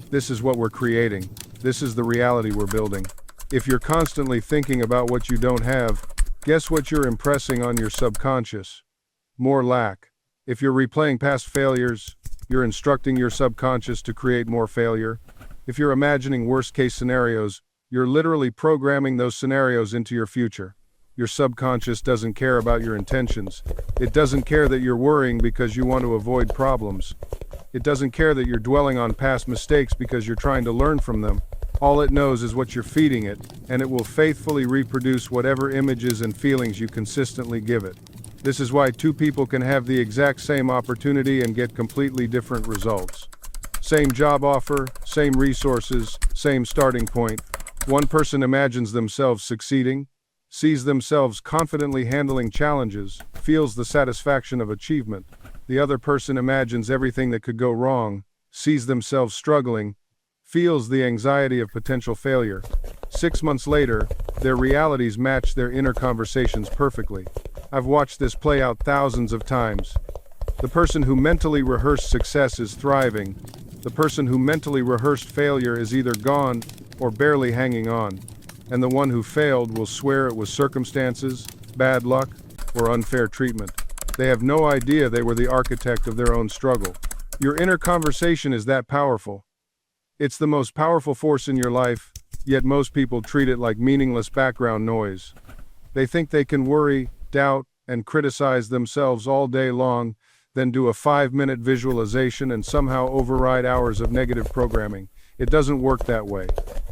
this is what we're creating. This is the reality we're building." If you're constantly thinking about what you don't have, guess what you're impressing on your subconscious? More lack. If you're replaying past failures, you're instructing your subconscious to create more failure. If you're imagining worst-case scenarios, you're literally programming those scenarios into your future. Your subconscious doesn't care about your intentions. It doesn't care that you're worrying because you want to avoid problems. It doesn't care that you're dwelling on past mistakes because you're trying to learn from them. All it knows is what you're feeding it, and it will faithfully reproduce whatever images and feelings you consistently give it. This is why two people can have the exact same opportunity and get completely different results. Same job offer, same resources, same starting point. One person imagines themselves succeeding, sees themselves confidently handling challenges, feels the satisfaction of achievement. The other person imagines everything that could go wrong, sees themselves struggling, feels the anxiety of potential failure. 6 months later, their realities match their inner conversations perfectly. I've watched this play out thousands of times. The person who mentally rehearsed success is thriving. The person who mentally rehearsed failure is either gone or barely hanging on. And the one who failed will swear it was circumstances, bad luck, or unfair treatment. They have no idea they were the architect of their own struggle. Your inner conversation is that powerful. It's the most powerful force in your life, yet most people treat it like meaningless background noise. They think they can worry, doubt, and criticize themselves all day long, then do a 5-minute visualization and somehow override hours of negative programming. It doesn't work that way.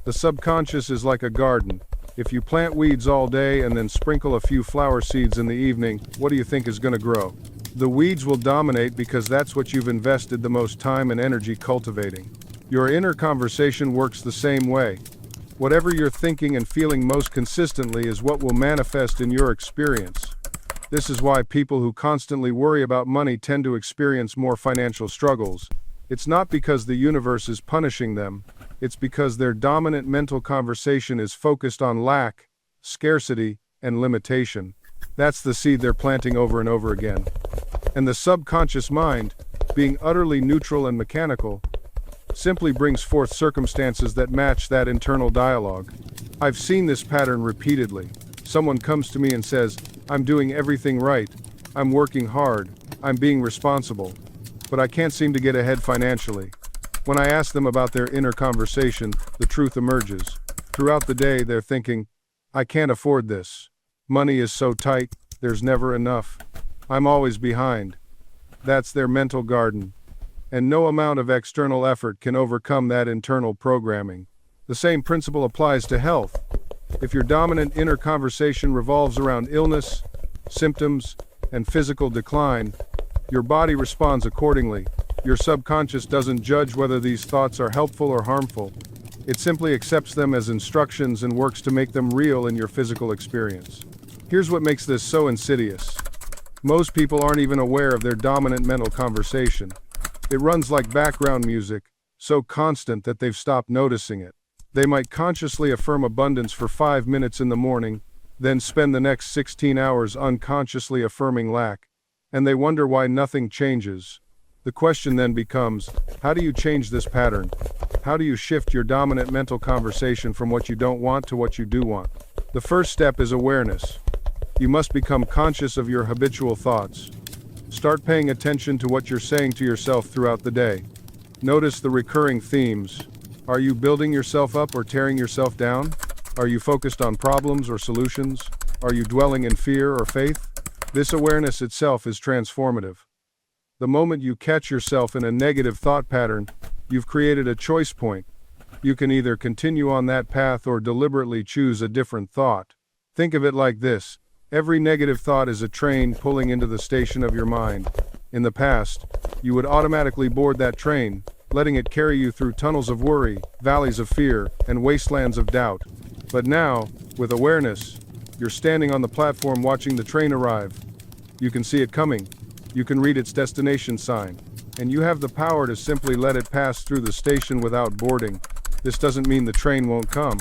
The subconscious is like a garden. If you plant weeds all day and then sprinkle a few flower seeds in the evening, what do you think is going to grow? The weeds will dominate because that's what you've invested the most time and energy cultivating. Your inner conversation works the same way. Whatever you're thinking and feeling most consistently is what will manifest in your experience. This is why people who constantly worry about money tend to experience more financial struggles. It's not because the universe is punishing them. It's because their dominant mental conversation is focused on lack, scarcity, and limitation. That's the seed they're planting over and over again. And the subconscious mind, being utterly neutral and mechanical, simply brings forth circumstances that match that internal dialogue. I've seen this pattern repeatedly. Someone comes to me and says, "I'm doing everything right. I'm working hard. I'm being responsible. But I can't seem to get ahead financially." When I ask them about their inner conversation, the truth emerges. Throughout the day, they're thinking, "I can't afford this. Money is so tight, there's never enough. I'm always behind." That's their mental garden. And no amount of external effort can overcome that internal programming. The same principle applies to health. If your dominant inner conversation revolves around illness, symptoms, and physical decline, your body responds accordingly. Your subconscious doesn't judge whether these thoughts are helpful or harmful. It simply accepts them as instructions and works to make them real in your physical experience. Here's what makes this so insidious. Most people aren't even aware of their dominant mental conversation. It runs like background music, so constant that they've stopped noticing it. They might consciously affirm abundance for 5 minutes in the morning, then spend the next 16 hours unconsciously affirming lack, and they wonder why nothing changes. The question then becomes, how do you change this pattern? How do you shift your dominant mental conversation from what you don't want to what you do want? The first step is awareness. You must become conscious of your habitual thoughts. Start paying attention to what you're saying to yourself throughout the day. Notice the recurring themes. Are you building yourself up or tearing yourself down? Are you focused on problems or solutions? Are you dwelling in fear or faith? This awareness itself is transformative. The moment you catch yourself in a negative thought pattern, you've created a choice point. You can either continue on that path or deliberately choose a different thought. Think of it like this. Every negative thought is a train pulling into the station of your mind. In the past, you would automatically board that train, letting it carry you through tunnels of worry, valleys of fear, and wastelands of doubt. But now, with awareness, you're standing on the platform watching the train arrive. You can see it coming. You can read its destination sign. And you have the power to simply let it pass through the station without boarding. This doesn't mean the train won't come.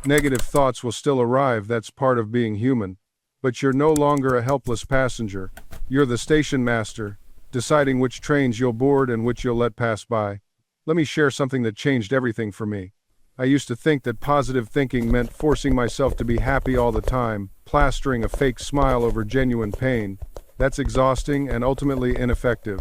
Negative thoughts will still arrive, that's part of being human. But you're no longer a helpless passenger. You're the station master, deciding which trains you'll board and which you'll let pass by. Let me share something that changed everything for me. I used to think that positive thinking meant forcing myself to be happy all the time, plastering a fake smile over genuine pain. That's exhausting and ultimately ineffective.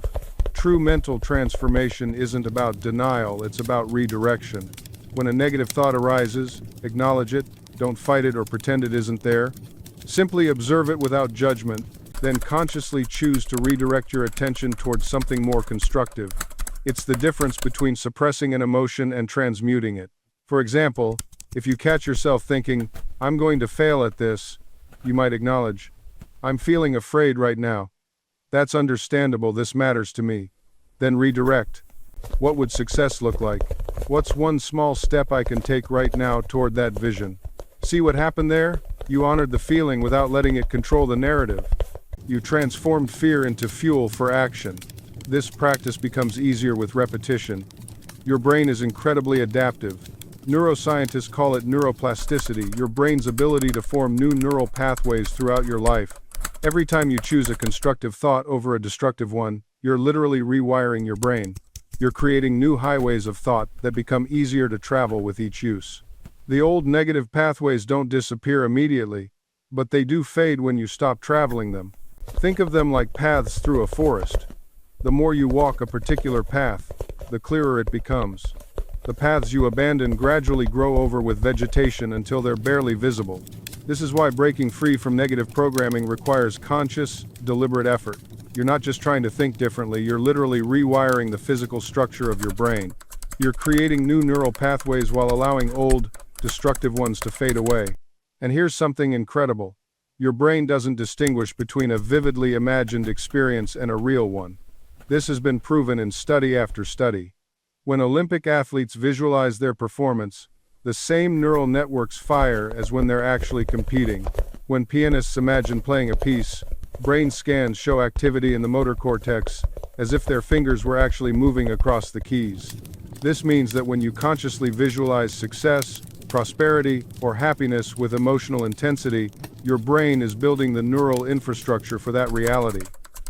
True mental transformation isn't about denial, it's about redirection. When a negative thought arises, acknowledge it, don't fight it or pretend it isn't there. Simply observe it without judgment, then consciously choose to redirect your attention towards something more constructive. It's the difference between suppressing an emotion and transmuting it. For example, if you catch yourself thinking, "I'm going to fail at this," you might acknowledge, "I'm feeling afraid right now. That's understandable, this matters to me." Then redirect. What would success look like? What's one small step I can take right now toward that vision? See what happened there? You honored the feeling without letting it control the narrative. You transformed fear into fuel for action. This practice becomes easier with repetition. Your brain is incredibly adaptive. Neuroscientists call it neuroplasticity, your brain's ability to form new neural pathways throughout your life. Every time you choose a constructive thought over a destructive one, you're literally rewiring your brain. You're creating new highways of thought that become easier to travel with each use. The old negative pathways don't disappear immediately, but they do fade when you stop traveling them. Think of them like paths through a forest. The more you walk a particular path, the clearer it becomes. The paths you abandon gradually grow over with vegetation until they're barely visible. This is why breaking free from negative programming requires conscious, deliberate effort. You're not just trying to think differently, you're literally rewiring the physical structure of your brain. You're creating new neural pathways while allowing old, destructive ones to fade away. And here's something incredible. Your brain doesn't distinguish between a vividly imagined experience and a real one. This has been proven in study after study. When Olympic athletes visualize their performance, the same neural networks fire as when they're actually competing. When pianists imagine playing a piece, brain scans show activity in the motor cortex, as if their fingers were actually moving across the keys. This means that when you consciously visualize success, prosperity, or happiness with emotional intensity, your brain is building the neural infrastructure for that reality.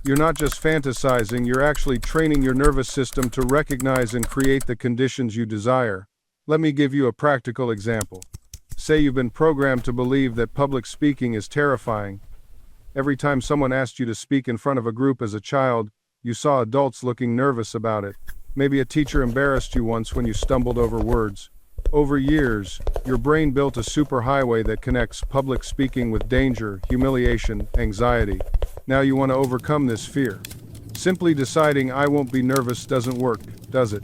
You're not just fantasizing, you're actually training your nervous system to recognize and create the conditions you desire. Let me give you a practical example. Say you've been programmed to believe that public speaking is terrifying. Every time someone asked you to speak in front of a group as a child, you saw adults looking nervous about it. Maybe a teacher embarrassed you once when you stumbled over words. Over years, your brain built a superhighway that connects public speaking with danger, humiliation, anxiety. Now you want to overcome this fear. Simply deciding "I won't be nervous" doesn't work, does it?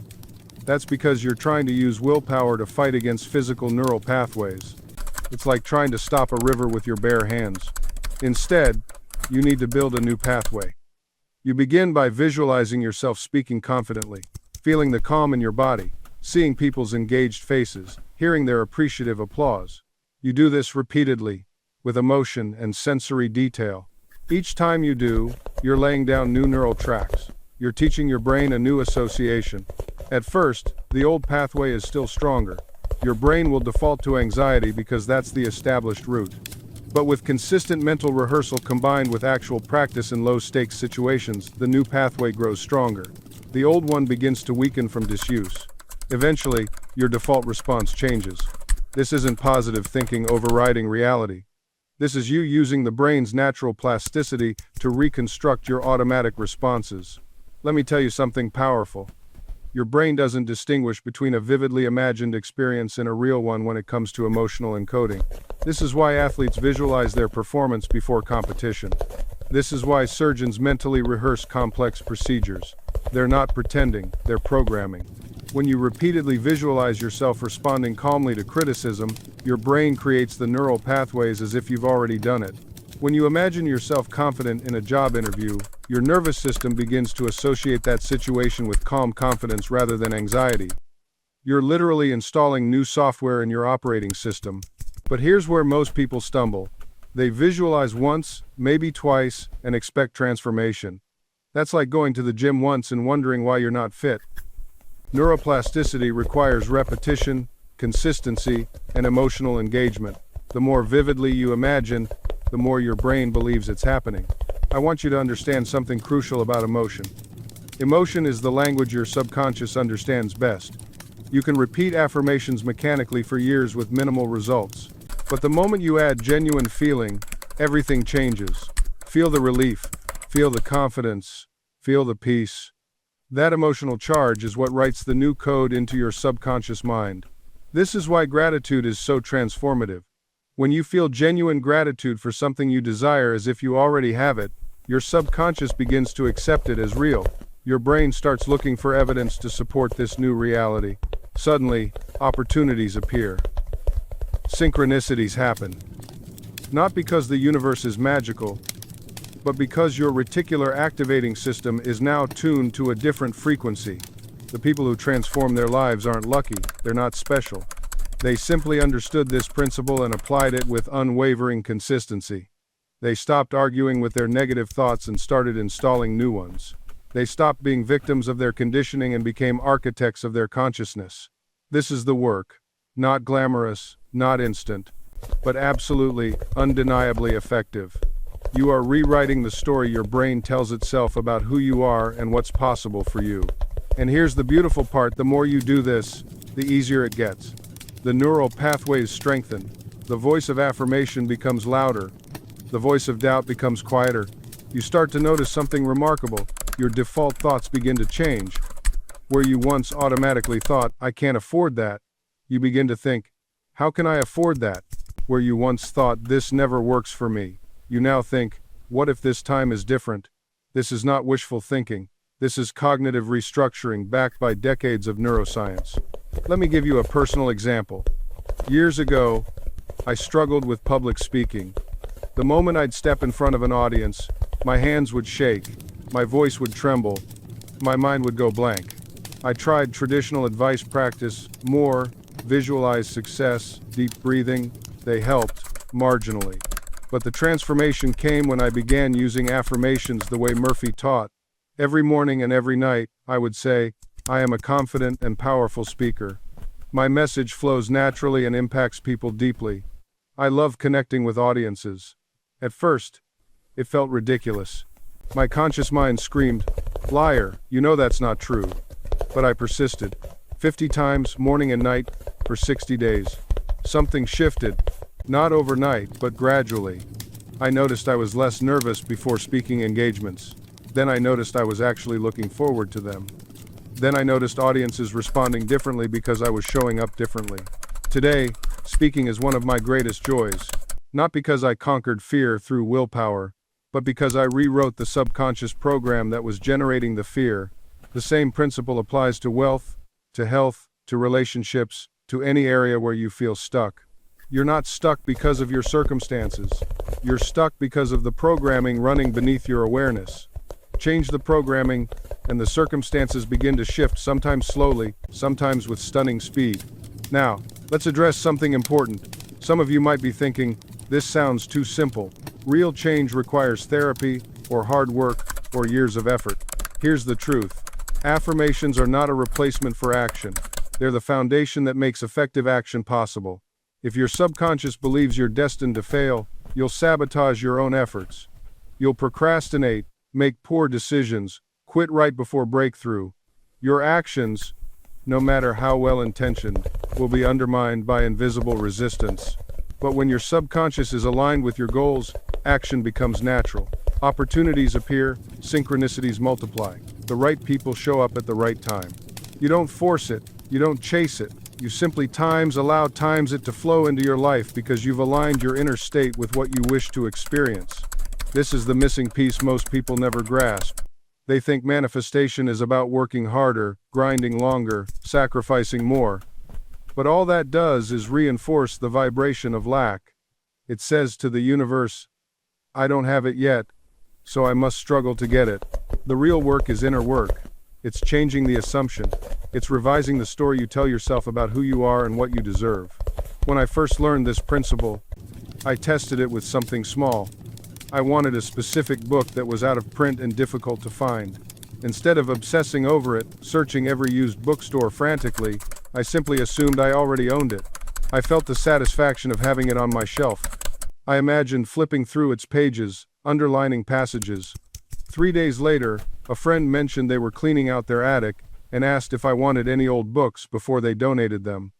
That's because you're trying to use willpower to fight against physical neural pathways. It's like trying to stop a river with your bare hands. Instead, you need to build a new pathway. You begin by visualizing yourself speaking confidently, feeling the calm in your body, seeing people's engaged faces, hearing their appreciative applause. You do this repeatedly, with emotion and sensory detail. Each time you do, you're laying down new neural tracks. You're teaching your brain a new association. At first, the old pathway is still stronger. Your brain will default to anxiety because that's the established route. But with consistent mental rehearsal combined with actual practice in low-stakes situations, the new pathway grows stronger. The old one begins to weaken from disuse. Eventually, your default response changes. This isn't positive thinking overriding reality. This is you using the brain's natural plasticity to reconstruct your automatic responses. Let me tell you something powerful. Your brain doesn't distinguish between a vividly imagined experience and a real one when it comes to emotional encoding. This is why athletes visualize their performance before competition. This is why surgeons mentally rehearse complex procedures. They're not pretending, they're programming. When you repeatedly visualize yourself responding calmly to criticism, your brain creates the neural pathways as if you've already done it. When you imagine yourself confident in a job interview, your nervous system begins to associate that situation with calm confidence rather than anxiety. You're literally installing new software in your operating system. But here's where most people stumble. They visualize once, maybe twice, and expect transformation. That's like going to the gym once and wondering why you're not fit. Neuroplasticity requires repetition, consistency, and emotional engagement. The more vividly you imagine, the more your brain believes it's happening. I want you to understand something crucial about emotion. Emotion is the language your subconscious understands best. You can repeat affirmations mechanically for years with minimal results. But the moment you add genuine feeling, everything changes. Feel the relief, feel the confidence, feel the peace. That emotional charge is what writes the new code into your subconscious mind. This is why gratitude is so transformative. When you feel genuine gratitude for something you desire as if you already have it, your subconscious begins to accept it as real. Your brain starts looking for evidence to support this new reality. Suddenly, opportunities appear. Synchronicities happen. Not because the universe is magical, but because your reticular activating system is now tuned to a different frequency. The people who transform their lives aren't lucky, they're not special. They simply understood this principle and applied it with unwavering consistency. They stopped arguing with their negative thoughts and started installing new ones. They stopped being victims of their conditioning and became architects of their consciousness. This is the work. Not glamorous, not instant, but absolutely, undeniably effective. You are rewriting the story your brain tells itself about who you are and what's possible for you. And here's the beautiful part: the more you do this, the easier it gets. The neural pathways strengthen. The voice of affirmation becomes louder. The voice of doubt becomes quieter. You start to notice something remarkable. Your default thoughts begin to change. Where you once automatically thought, "I can't afford that," you begin to think, "How can I afford that?" Where you once thought, "This never works for me," you now think, "What if this time is different?" This is not wishful thinking. This is cognitive restructuring backed by decades of neuroscience. Let me give you a personal example. Years ago, I struggled with public speaking. The moment I'd step in front of an audience, my hands would shake, my voice would tremble, my mind would go blank. I tried traditional advice practice, more, visualize success, deep breathing. They helped, marginally. But the transformation came when I began using affirmations the way Murphy taught. Every morning and every night, I would say, "I am a confident and powerful speaker." My message flows naturally and impacts people deeply. I love connecting with audiences. At first, it felt ridiculous. My conscious mind screamed, "Liar, you know that's not true." But I persisted. 50 times, morning and night, for 60 days. Something shifted. Not overnight, but gradually. I noticed I was less nervous before speaking engagements. Then I noticed I was actually looking forward to them. Then I noticed audiences responding differently because I was showing up differently. Today, speaking is one of my greatest joys. Not because I conquered fear through willpower, but because I rewrote the subconscious program that was generating the fear. The same principle applies to wealth, to health, to relationships, to any area where you feel stuck. You're not stuck because of your circumstances. You're stuck because of the programming running beneath your awareness. Change the programming, and the circumstances begin to shift, sometimes slowly, sometimes with stunning speed. Now, let's address something important. Some of you might be thinking, "This sounds too simple. Real change requires therapy, or hard work, or years of effort." Here's the truth. Affirmations are not a replacement for action. They're the foundation that makes effective action possible. If your subconscious believes you're destined to fail, you'll sabotage your own efforts. You'll procrastinate, make poor decisions, quit right before breakthrough. Your actions, no matter how well-intentioned, will be undermined by invisible resistance. But when your subconscious is aligned with your goals, action becomes natural. Opportunities appear, synchronicities multiply. The right people show up at the right time. You don't force it, you don't chase it. You simply allow it to flow into your life because you've aligned your inner state with what you wish to experience. This is the missing piece most people never grasp. They think manifestation is about working harder, grinding longer, sacrificing more. But all that does is reinforce the vibration of lack. It says to the universe, "I don't have it yet, so I must struggle to get it." The real work is inner work. It's changing the assumption. It's revising the story you tell yourself about who you are and what you deserve. When I first learned this principle, I tested it with something small. I wanted a specific book that was out of print and difficult to find. Instead of obsessing over it, searching every used bookstore frantically, I simply assumed I already owned it. I felt the satisfaction of having it on my shelf. I imagined flipping through its pages, underlining passages. 3 days later, a friend mentioned they were cleaning out their attic and asked if I wanted any old books before they donated them.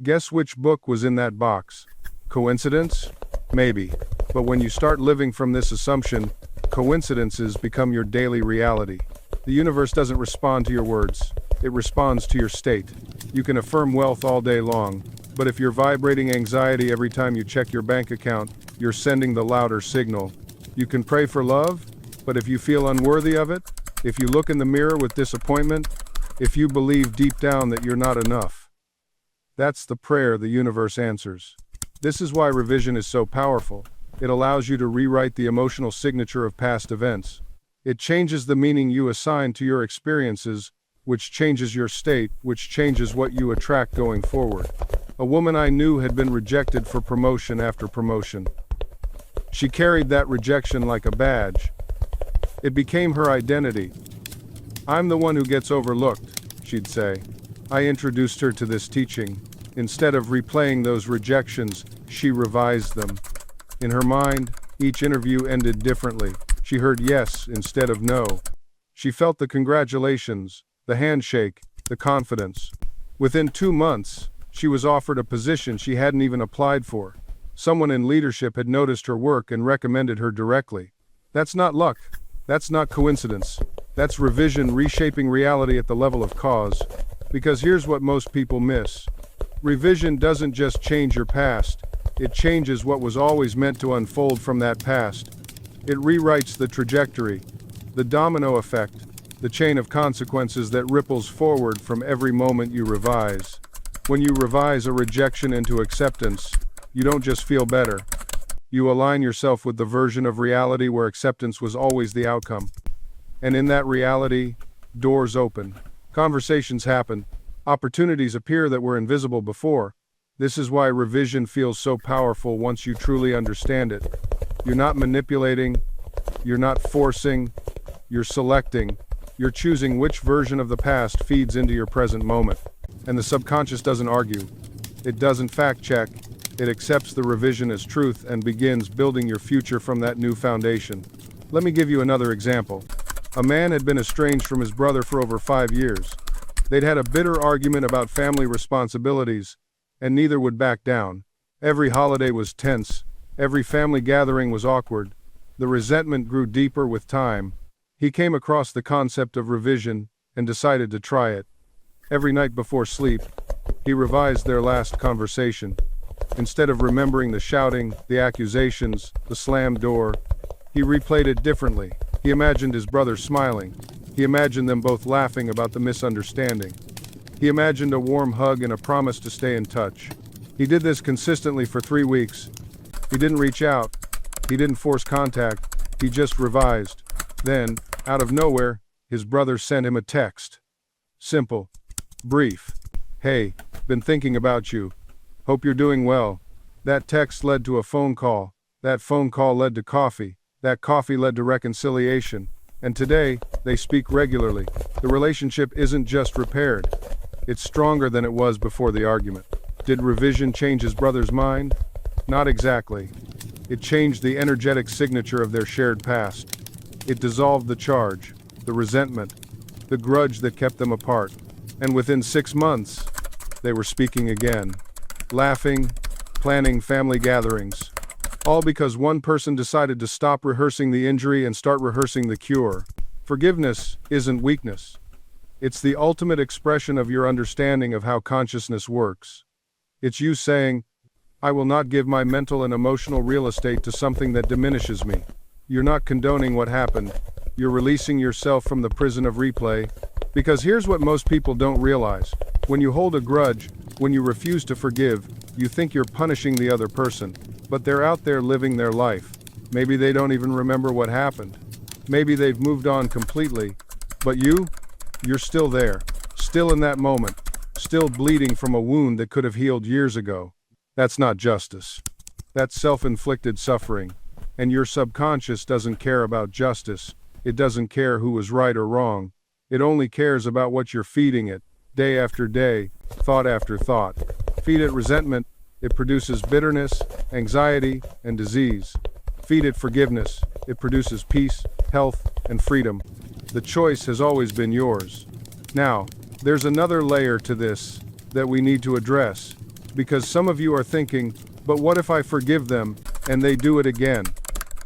Guess which book was in that box? Coincidence? Maybe. But when you start living from this assumption, coincidences become your daily reality. The universe doesn't respond to your words. It responds to your state. You can affirm wealth all day long, But if you're vibrating anxiety every time you check your bank account, you're sending the louder signal. You can pray for love, but if you feel unworthy of it, if you look in the mirror with disappointment, if you believe deep down that you're not enough, that's the prayer the universe answers. This is why revision is so powerful. It allows you to rewrite the emotional signature of past events. It changes the meaning you assign to your experiences, which changes your state, which changes what you attract going forward. A woman I knew had been rejected for promotion after promotion. She carried that rejection like a badge. It became her identity. "I'm the one who gets overlooked," she'd say. I introduced her to this teaching. Instead of replaying those rejections, she revised them. In her mind, each interview ended differently. She heard yes instead of no. She felt the congratulations, the handshake, the confidence. Within 2 months, she was offered a position she hadn't even applied for. Someone in leadership had noticed her work and recommended her directly. That's not luck. That's not coincidence. That's revision reshaping reality at the level of cause. Because here's what most people miss. Revision doesn't just change your past. It changes what was always meant to unfold from that past. It rewrites the trajectory, the domino effect, the chain of consequences that ripples forward from every moment you revise. When you revise a rejection into acceptance, you don't just feel better. You align yourself with the version of reality where acceptance was always the outcome. And in that reality, doors open, conversations happen, opportunities appear that were invisible before. This is why revision feels so powerful once you truly understand it. You're not manipulating, you're not forcing, you're selecting, you're choosing which version of the past feeds into your present moment. And the subconscious doesn't argue. It doesn't fact check. It accepts the revision as truth and begins building your future from that new foundation. Let me give you another example. A man had been estranged from his brother for over 5 years. They'd had a bitter argument about family responsibilities, and neither would back down. Every holiday was tense. Every family gathering was awkward. The resentment grew deeper with time. He came across the concept of revision and decided to try it. Every night before sleep, he revised their last conversation. Instead of remembering the shouting, the accusations, the slammed door, he replayed it differently. He imagined his brother smiling. He imagined them both laughing about the misunderstanding. He imagined a warm hug and a promise to stay in touch. He did this consistently for 3 weeks. He didn't reach out. He didn't force contact. He just revised. Then, out of nowhere, his brother sent him a text. Simple. Brief. "Hey, been thinking about you. Hope you're doing well." That text led to a phone call. That phone call led to coffee. That coffee led to reconciliation. And today, they speak regularly. The relationship isn't just repaired. It's stronger than it was before the argument. Did revision change his brother's mind? Not exactly. It changed the energetic signature of their shared past. It dissolved the charge, the resentment, the grudge that kept them apart. And within 6 months, they were speaking again. Laughing, planning family gatherings. All because one person decided to stop rehearsing the injury and start rehearsing the cure. Forgiveness isn't weakness. It's the ultimate expression of your understanding of how consciousness works. It's you saying, "I will not give my mental and emotional real estate to something that diminishes me." You're not condoning what happened. You're releasing yourself from the prison of replay. Because here's what most people don't realize. When you hold a grudge, when you refuse to forgive, you think you're punishing the other person. But they're out there living their life. Maybe they don't even remember what happened. Maybe they've moved on completely. But you're still there. Still in that moment. Still bleeding from a wound that could have healed years ago. That's not justice. That's self-inflicted suffering. And your subconscious doesn't care about justice. It doesn't care who was right or wrong. It only cares about what you're feeding it, day after day, thought after thought. Feed it resentment, it produces bitterness, anxiety, and disease. Feed it forgiveness, it produces peace, health, and freedom. The choice has always been yours. Now, there's another layer to this that we need to address, because some of you are thinking, but what if I forgive them and they do it again?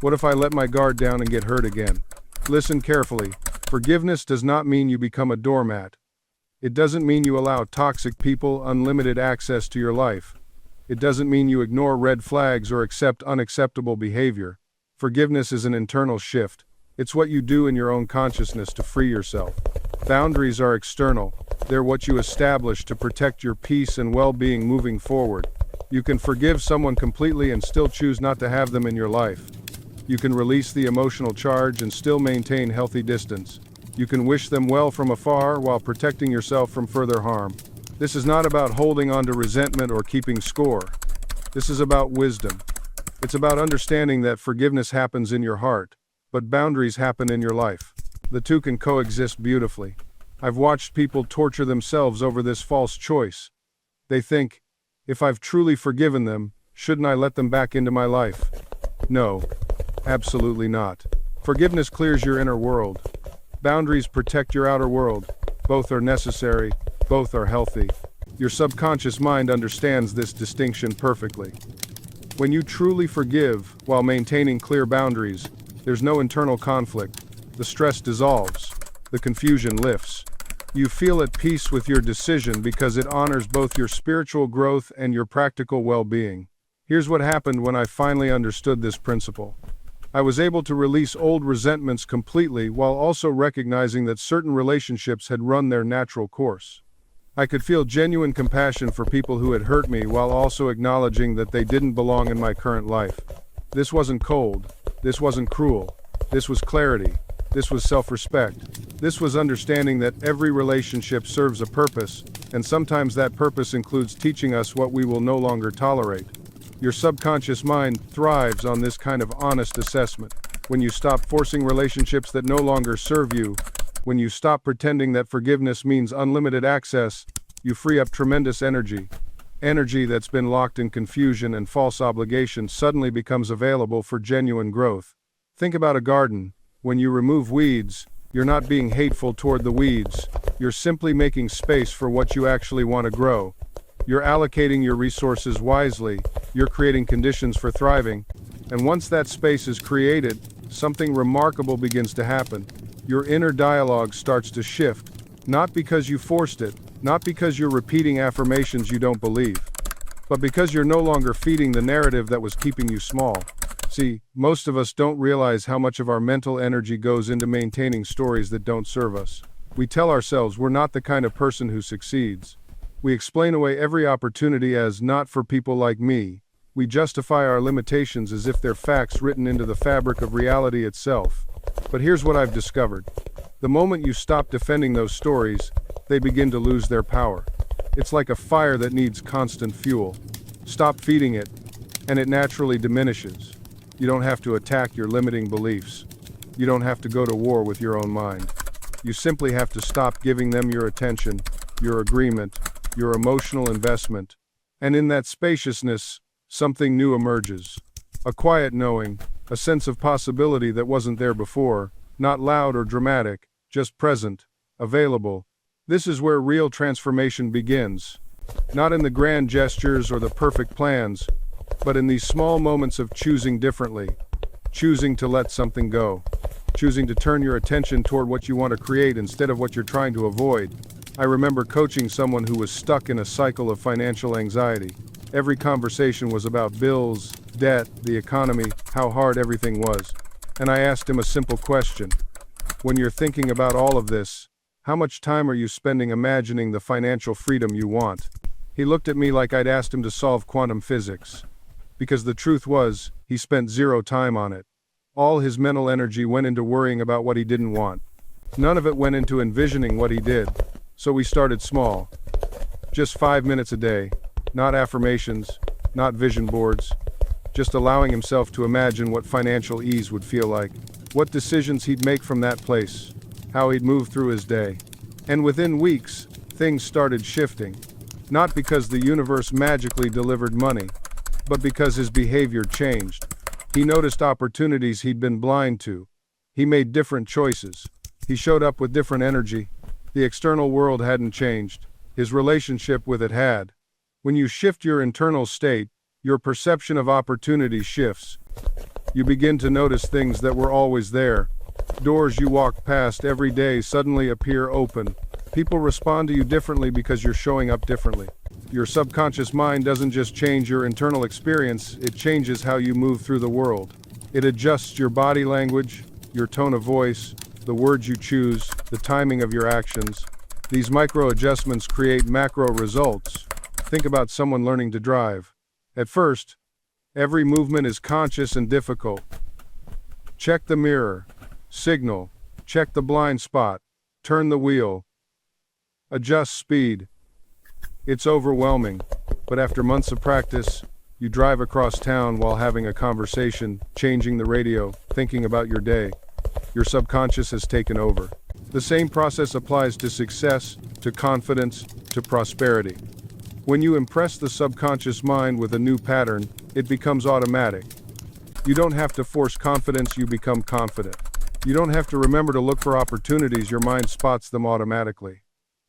What if I let my guard down and get hurt again? Listen carefully. Forgiveness does not mean you become a doormat. It doesn't mean you allow toxic people unlimited access to your life. It doesn't mean you ignore red flags or accept unacceptable behavior. Forgiveness is an internal shift. It's what you do in your own consciousness to free yourself. Boundaries are external. They're what you establish to protect your peace and well-being moving forward. You can forgive someone completely and still choose not to have them in your life. You can release the emotional charge and still maintain healthy distance. You can wish them well from afar while protecting yourself from further harm. This is not about holding on to resentment or keeping score. This is about wisdom. It's about understanding that forgiveness happens in your heart, but boundaries happen in your life. The two can coexist beautifully. I've watched people torture themselves over this false choice. They think, if I've truly forgiven them, shouldn't I let them back into my life? No, absolutely not. Forgiveness clears your inner world. Boundaries protect your outer world. Both are necessary, both are healthy. Your subconscious mind understands this distinction perfectly. When you truly forgive while maintaining clear boundaries, there's no internal conflict. The stress dissolves. The confusion lifts. You feel at peace with your decision because it honors both your spiritual growth and your practical well-being. Here's what happened when I finally understood this principle. I was able to release old resentments completely while also recognizing that certain relationships had run their natural course. I could feel genuine compassion for people who had hurt me while also acknowledging that they didn't belong in my current life. This wasn't cold. This wasn't cruel. This was clarity. This was self-respect. This was understanding that every relationship serves a purpose, and sometimes that purpose includes teaching us what we will no longer tolerate. Your subconscious mind thrives on this kind of honest assessment. When you stop forcing relationships that no longer serve you, when you stop pretending that forgiveness means unlimited access, you free up tremendous energy. Energy that's been locked in confusion and false obligation suddenly becomes available for genuine growth. Think about a garden. When you remove weeds, you're not being hateful toward the weeds. You're simply making space for what you actually want to grow. You're allocating your resources wisely. You're creating conditions for thriving. And once that space is created, something remarkable begins to happen. Your inner dialogue starts to shift, not because you forced it, not because you're repeating affirmations you don't believe, but because you're no longer feeding the narrative that was keeping you small. See, most of us don't realize how much of our mental energy goes into maintaining stories that don't serve us. We tell ourselves we're not the kind of person who succeeds. We explain away every opportunity as not for people like me. We justify our limitations as if they're facts written into the fabric of reality itself. But here's what I've discovered. The moment you stop defending those stories, they begin to lose their power. It's like a fire that needs constant fuel. Stop feeding it, and it naturally diminishes. You don't have to attack your limiting beliefs. You don't have to go to war with your own mind. You simply have to stop giving them your attention, your agreement, your emotional investment. And in that spaciousness, something new emerges. A quiet knowing, a sense of possibility that wasn't there before, not loud or dramatic, just present, available. This is where real transformation begins. Not in the grand gestures or the perfect plans, but in these small moments of choosing differently, choosing to let something go, choosing to turn your attention toward what you want to create instead of what you're trying to avoid. I remember coaching someone who was stuck in a cycle of financial anxiety. Every conversation was about bills, debt, the economy, how hard everything was. And I asked him a simple question. When you're thinking about all of this, how much time are you spending imagining the financial freedom you want? He looked at me like I'd asked him to solve quantum physics. Because the truth was, he spent zero time on it. All his mental energy went into worrying about what he didn't want. None of it went into envisioning what he did. So we started small. Just 5 minutes a day. Not affirmations, not vision boards. Just allowing himself to imagine what financial ease would feel like. What decisions he'd make from that place. How he'd move through his day. And within weeks, things started shifting. Not because the universe magically delivered money, but because his behavior changed. He noticed opportunities he'd been blind to. He made different choices. He showed up with different energy. The external world hadn't changed. His relationship with it had. When you shift your internal state, your perception of opportunity shifts. You begin to notice things that were always there. Doors you walked past every day suddenly appear open. People respond to you differently because you're showing up differently. Your subconscious mind doesn't just change your internal experience, it changes how you move through the world. It adjusts your body language, your tone of voice, the words you choose, the timing of your actions. These micro adjustments create macro results. Think about someone learning to drive. At first, every movement is conscious and difficult. Check the mirror, signal, check the blind spot, turn the wheel, adjust speed. It's overwhelming, but after months of practice, you drive across town while having a conversation, changing the radio, thinking about your day. Your subconscious has taken over. The same process applies to success, to confidence, to prosperity. When you impress the subconscious mind with a new pattern, it becomes automatic. You don't have to force confidence, you become confident. You don't have to remember to look for opportunities, your mind spots them automatically.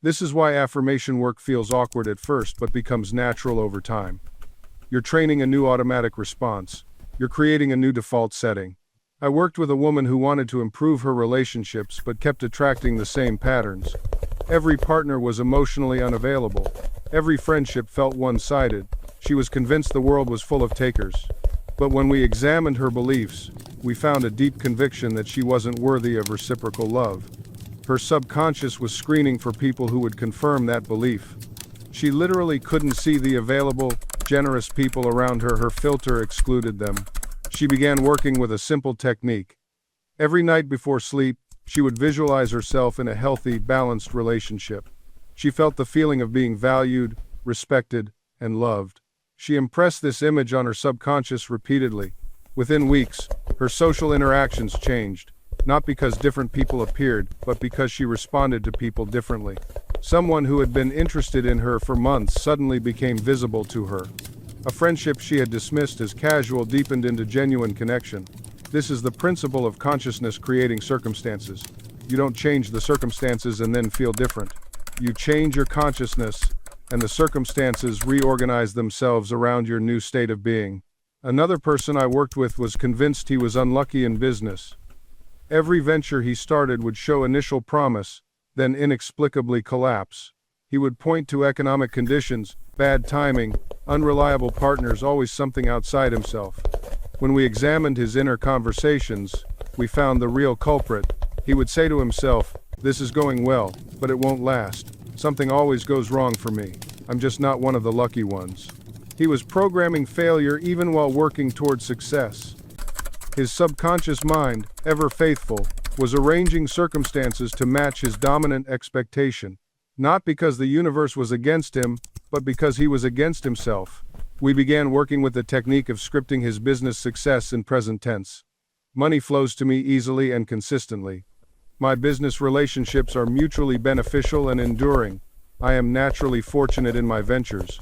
This is why affirmation work feels awkward at first but becomes natural over time. You're training a new automatic response. You're creating a new default setting. I worked with a woman who wanted to improve her relationships but kept attracting the same patterns. Every partner was emotionally unavailable. Every friendship felt one-sided. She was convinced the world was full of takers. But when we examined her beliefs, we found a deep conviction that she wasn't worthy of reciprocal love. Her subconscious was screening for people who would confirm that belief. She literally couldn't see the available, generous people around her. Her filter excluded them. She began working with a simple technique. Every night before sleep, she would visualize herself in a healthy, balanced relationship. She felt the feeling of being valued, respected, and loved. She impressed this image on her subconscious repeatedly. Within weeks, her social interactions changed, not because different people appeared, but because she responded to people differently. Someone who had been interested in her for months suddenly became visible to her. A friendship she had dismissed as casual deepened into genuine connection. This is the principle of consciousness creating circumstances. You don't change the circumstances and then feel different. You change your consciousness, and the circumstances reorganize themselves around your new state of being. Another person I worked with was convinced he was unlucky in business. Every venture he started would show initial promise, then inexplicably collapse. He would point to economic conditions, bad timing, unreliable partners, always something outside himself. When we examined his inner conversations, we found the real culprit. He would say to himself, "This is going well, but it won't last. Something always goes wrong for me. I'm just not one of the lucky ones." He was programming failure even while working toward success. His subconscious mind, ever faithful, was arranging circumstances to match his dominant expectation. Not because the universe was against him, but because he was against himself. We began working with the technique of scripting his business success in present tense. Money flows to me easily and consistently. My business relationships are mutually beneficial and enduring. I am naturally fortunate in my ventures.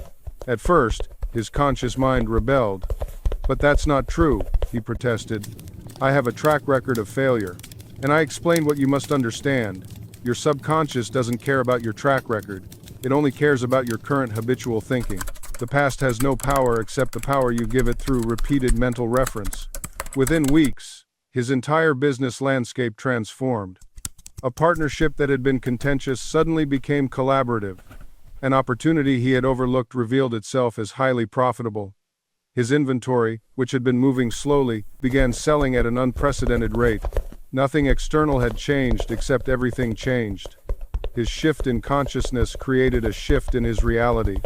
At first, his conscious mind rebelled. "But that's not true," he protested. "I have a track record of failure." And I explained what you must understand. Your subconscious doesn't care about your track record. It only cares about your current habitual thinking. The past has no power except the power you give it through repeated mental reference. Within weeks, his entire business landscape transformed. A partnership that had been contentious suddenly became collaborative. An opportunity he had overlooked revealed itself as highly profitable. His inventory, which had been moving slowly, began selling at an unprecedented rate. Nothing external had changed except everything changed. His shift in consciousness created a shift in his reality.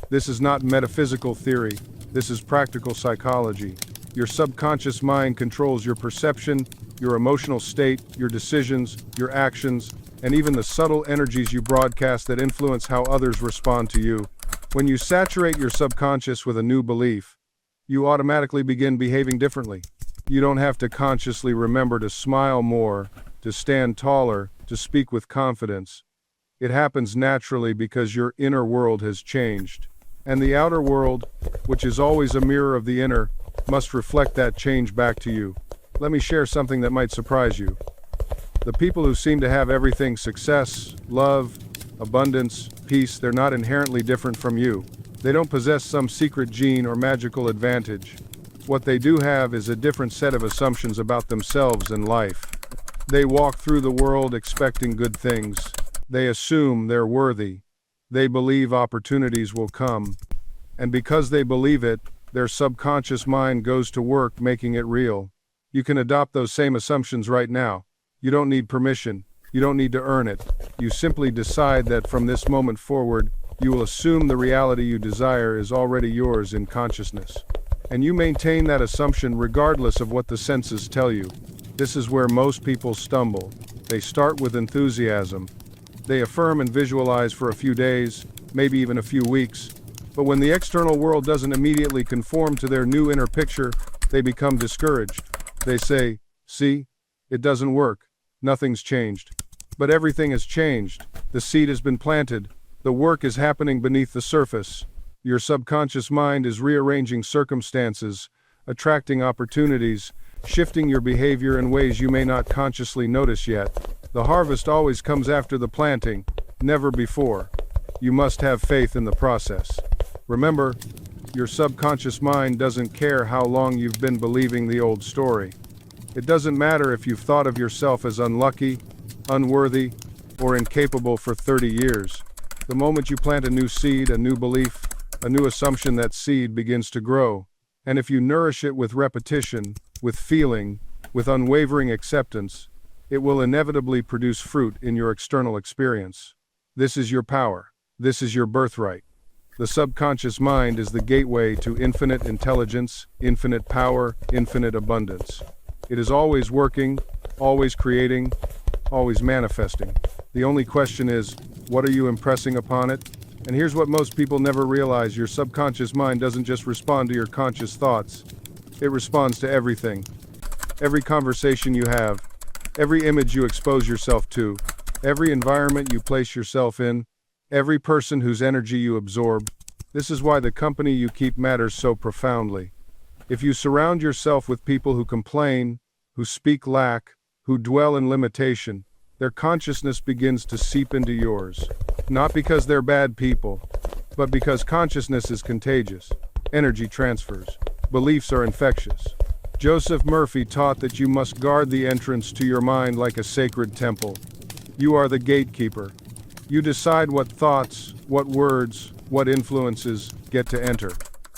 This is not metaphysical theory, this is practical psychology. Your subconscious mind controls your perception, your emotional state, your decisions, your actions, and even the subtle energies you broadcast that influence how others respond to you. When you saturate your subconscious with a new belief, you automatically begin behaving differently. You don't have to consciously remember to smile more, to stand taller, to speak with confidence. It happens naturally because your inner world has changed. And the outer world, which is always a mirror of the inner, must reflect that change back to you. Let me share something that might surprise you. The people who seem to have everything, success, love, abundance, peace, they're not inherently different from you. They don't possess some secret gene or magical advantage. What they do have is a different set of assumptions about themselves and life. They walk through the world expecting good things. They assume they're worthy. They believe opportunities will come. And because they believe it, their subconscious mind goes to work making it real. You can adopt those same assumptions right now. You don't need permission. You don't need to earn it. You simply decide that from this moment forward, you will assume the reality you desire is already yours in consciousness. And you maintain that assumption regardless of what the senses tell you. This is where most people stumble. They start with enthusiasm. They affirm and visualize for a few days, maybe even a few weeks. But when the external world doesn't immediately conform to their new inner picture, they become discouraged. They say, "See, it doesn't work. Nothing's changed." But everything has changed. The seed has been planted. The work is happening beneath the surface. Your subconscious mind is rearranging circumstances, attracting opportunities, shifting your behavior in ways you may not consciously notice yet. The harvest always comes after the planting, never before. You must have faith in the process. Remember, your subconscious mind doesn't care how long you've been believing the old story. It doesn't matter if you've thought of yourself as unlucky, unworthy, or incapable for 30 years. The moment you plant a new seed, a new belief, a new assumption, that seed begins to grow. And if you nourish it with repetition, with feeling, with unwavering acceptance, it will inevitably produce fruit in your external experience. This is your power. This is your birthright. The subconscious mind is the gateway to infinite intelligence, infinite power, infinite abundance. It is always working, always creating, always manifesting. The only question is, what are you impressing upon it? And here's what most people never realize: your subconscious mind doesn't just respond to your conscious thoughts. It responds to everything. Every conversation you have, every image you expose yourself to, every environment you place yourself in, every person whose energy you absorb. This is why the company you keep matters so profoundly. If you surround yourself with people who complain, who speak lack, who dwell in limitation, their consciousness begins to seep into yours. Not because they're bad people, but because consciousness is contagious. Energy transfers. Beliefs are infectious. Joseph Murphy taught that you must guard the entrance to your mind like a sacred temple. You are the gatekeeper. You decide what thoughts, what words, what influences get to enter.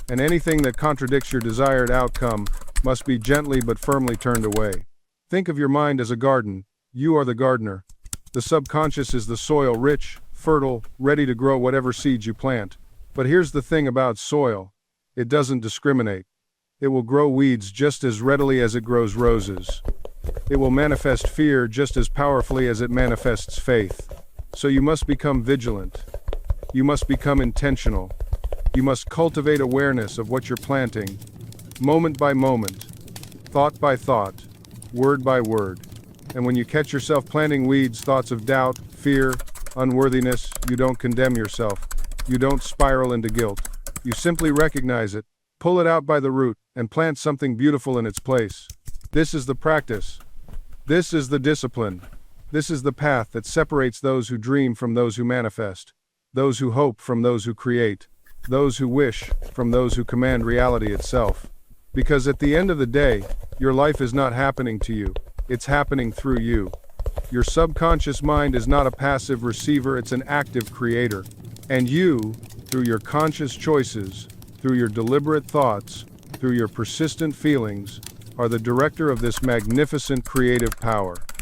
And anything that contradicts your desired outcome must be gently but firmly turned away. Think of your mind as a garden. You are the gardener. The subconscious is the soil, rich, fertile, ready to grow whatever seeds you plant. But here's the thing about soil: it doesn't discriminate. It will grow weeds just as readily as it grows roses. It will manifest fear just as powerfully as it manifests faith. So you must become vigilant. You must become intentional. You must cultivate awareness of what you're planting, moment by moment, thought by thought, word by word. And when you catch yourself planting weeds, thoughts of doubt, fear, unworthiness, you don't condemn yourself. You don't spiral into guilt. You simply recognize it, pull it out by the root, and plant something beautiful in its place. This is the practice. This is the discipline. This is the path that separates those who dream from those who manifest, those who hope from those who create, those who wish from those who command reality itself. Because at the end of the day, your life is not happening to you. It's happening through you. Your subconscious mind is not a passive receiver, it's an active creator. And you, through your conscious choices, through your deliberate thoughts, through your persistent feelings, are the director of this magnificent creative power.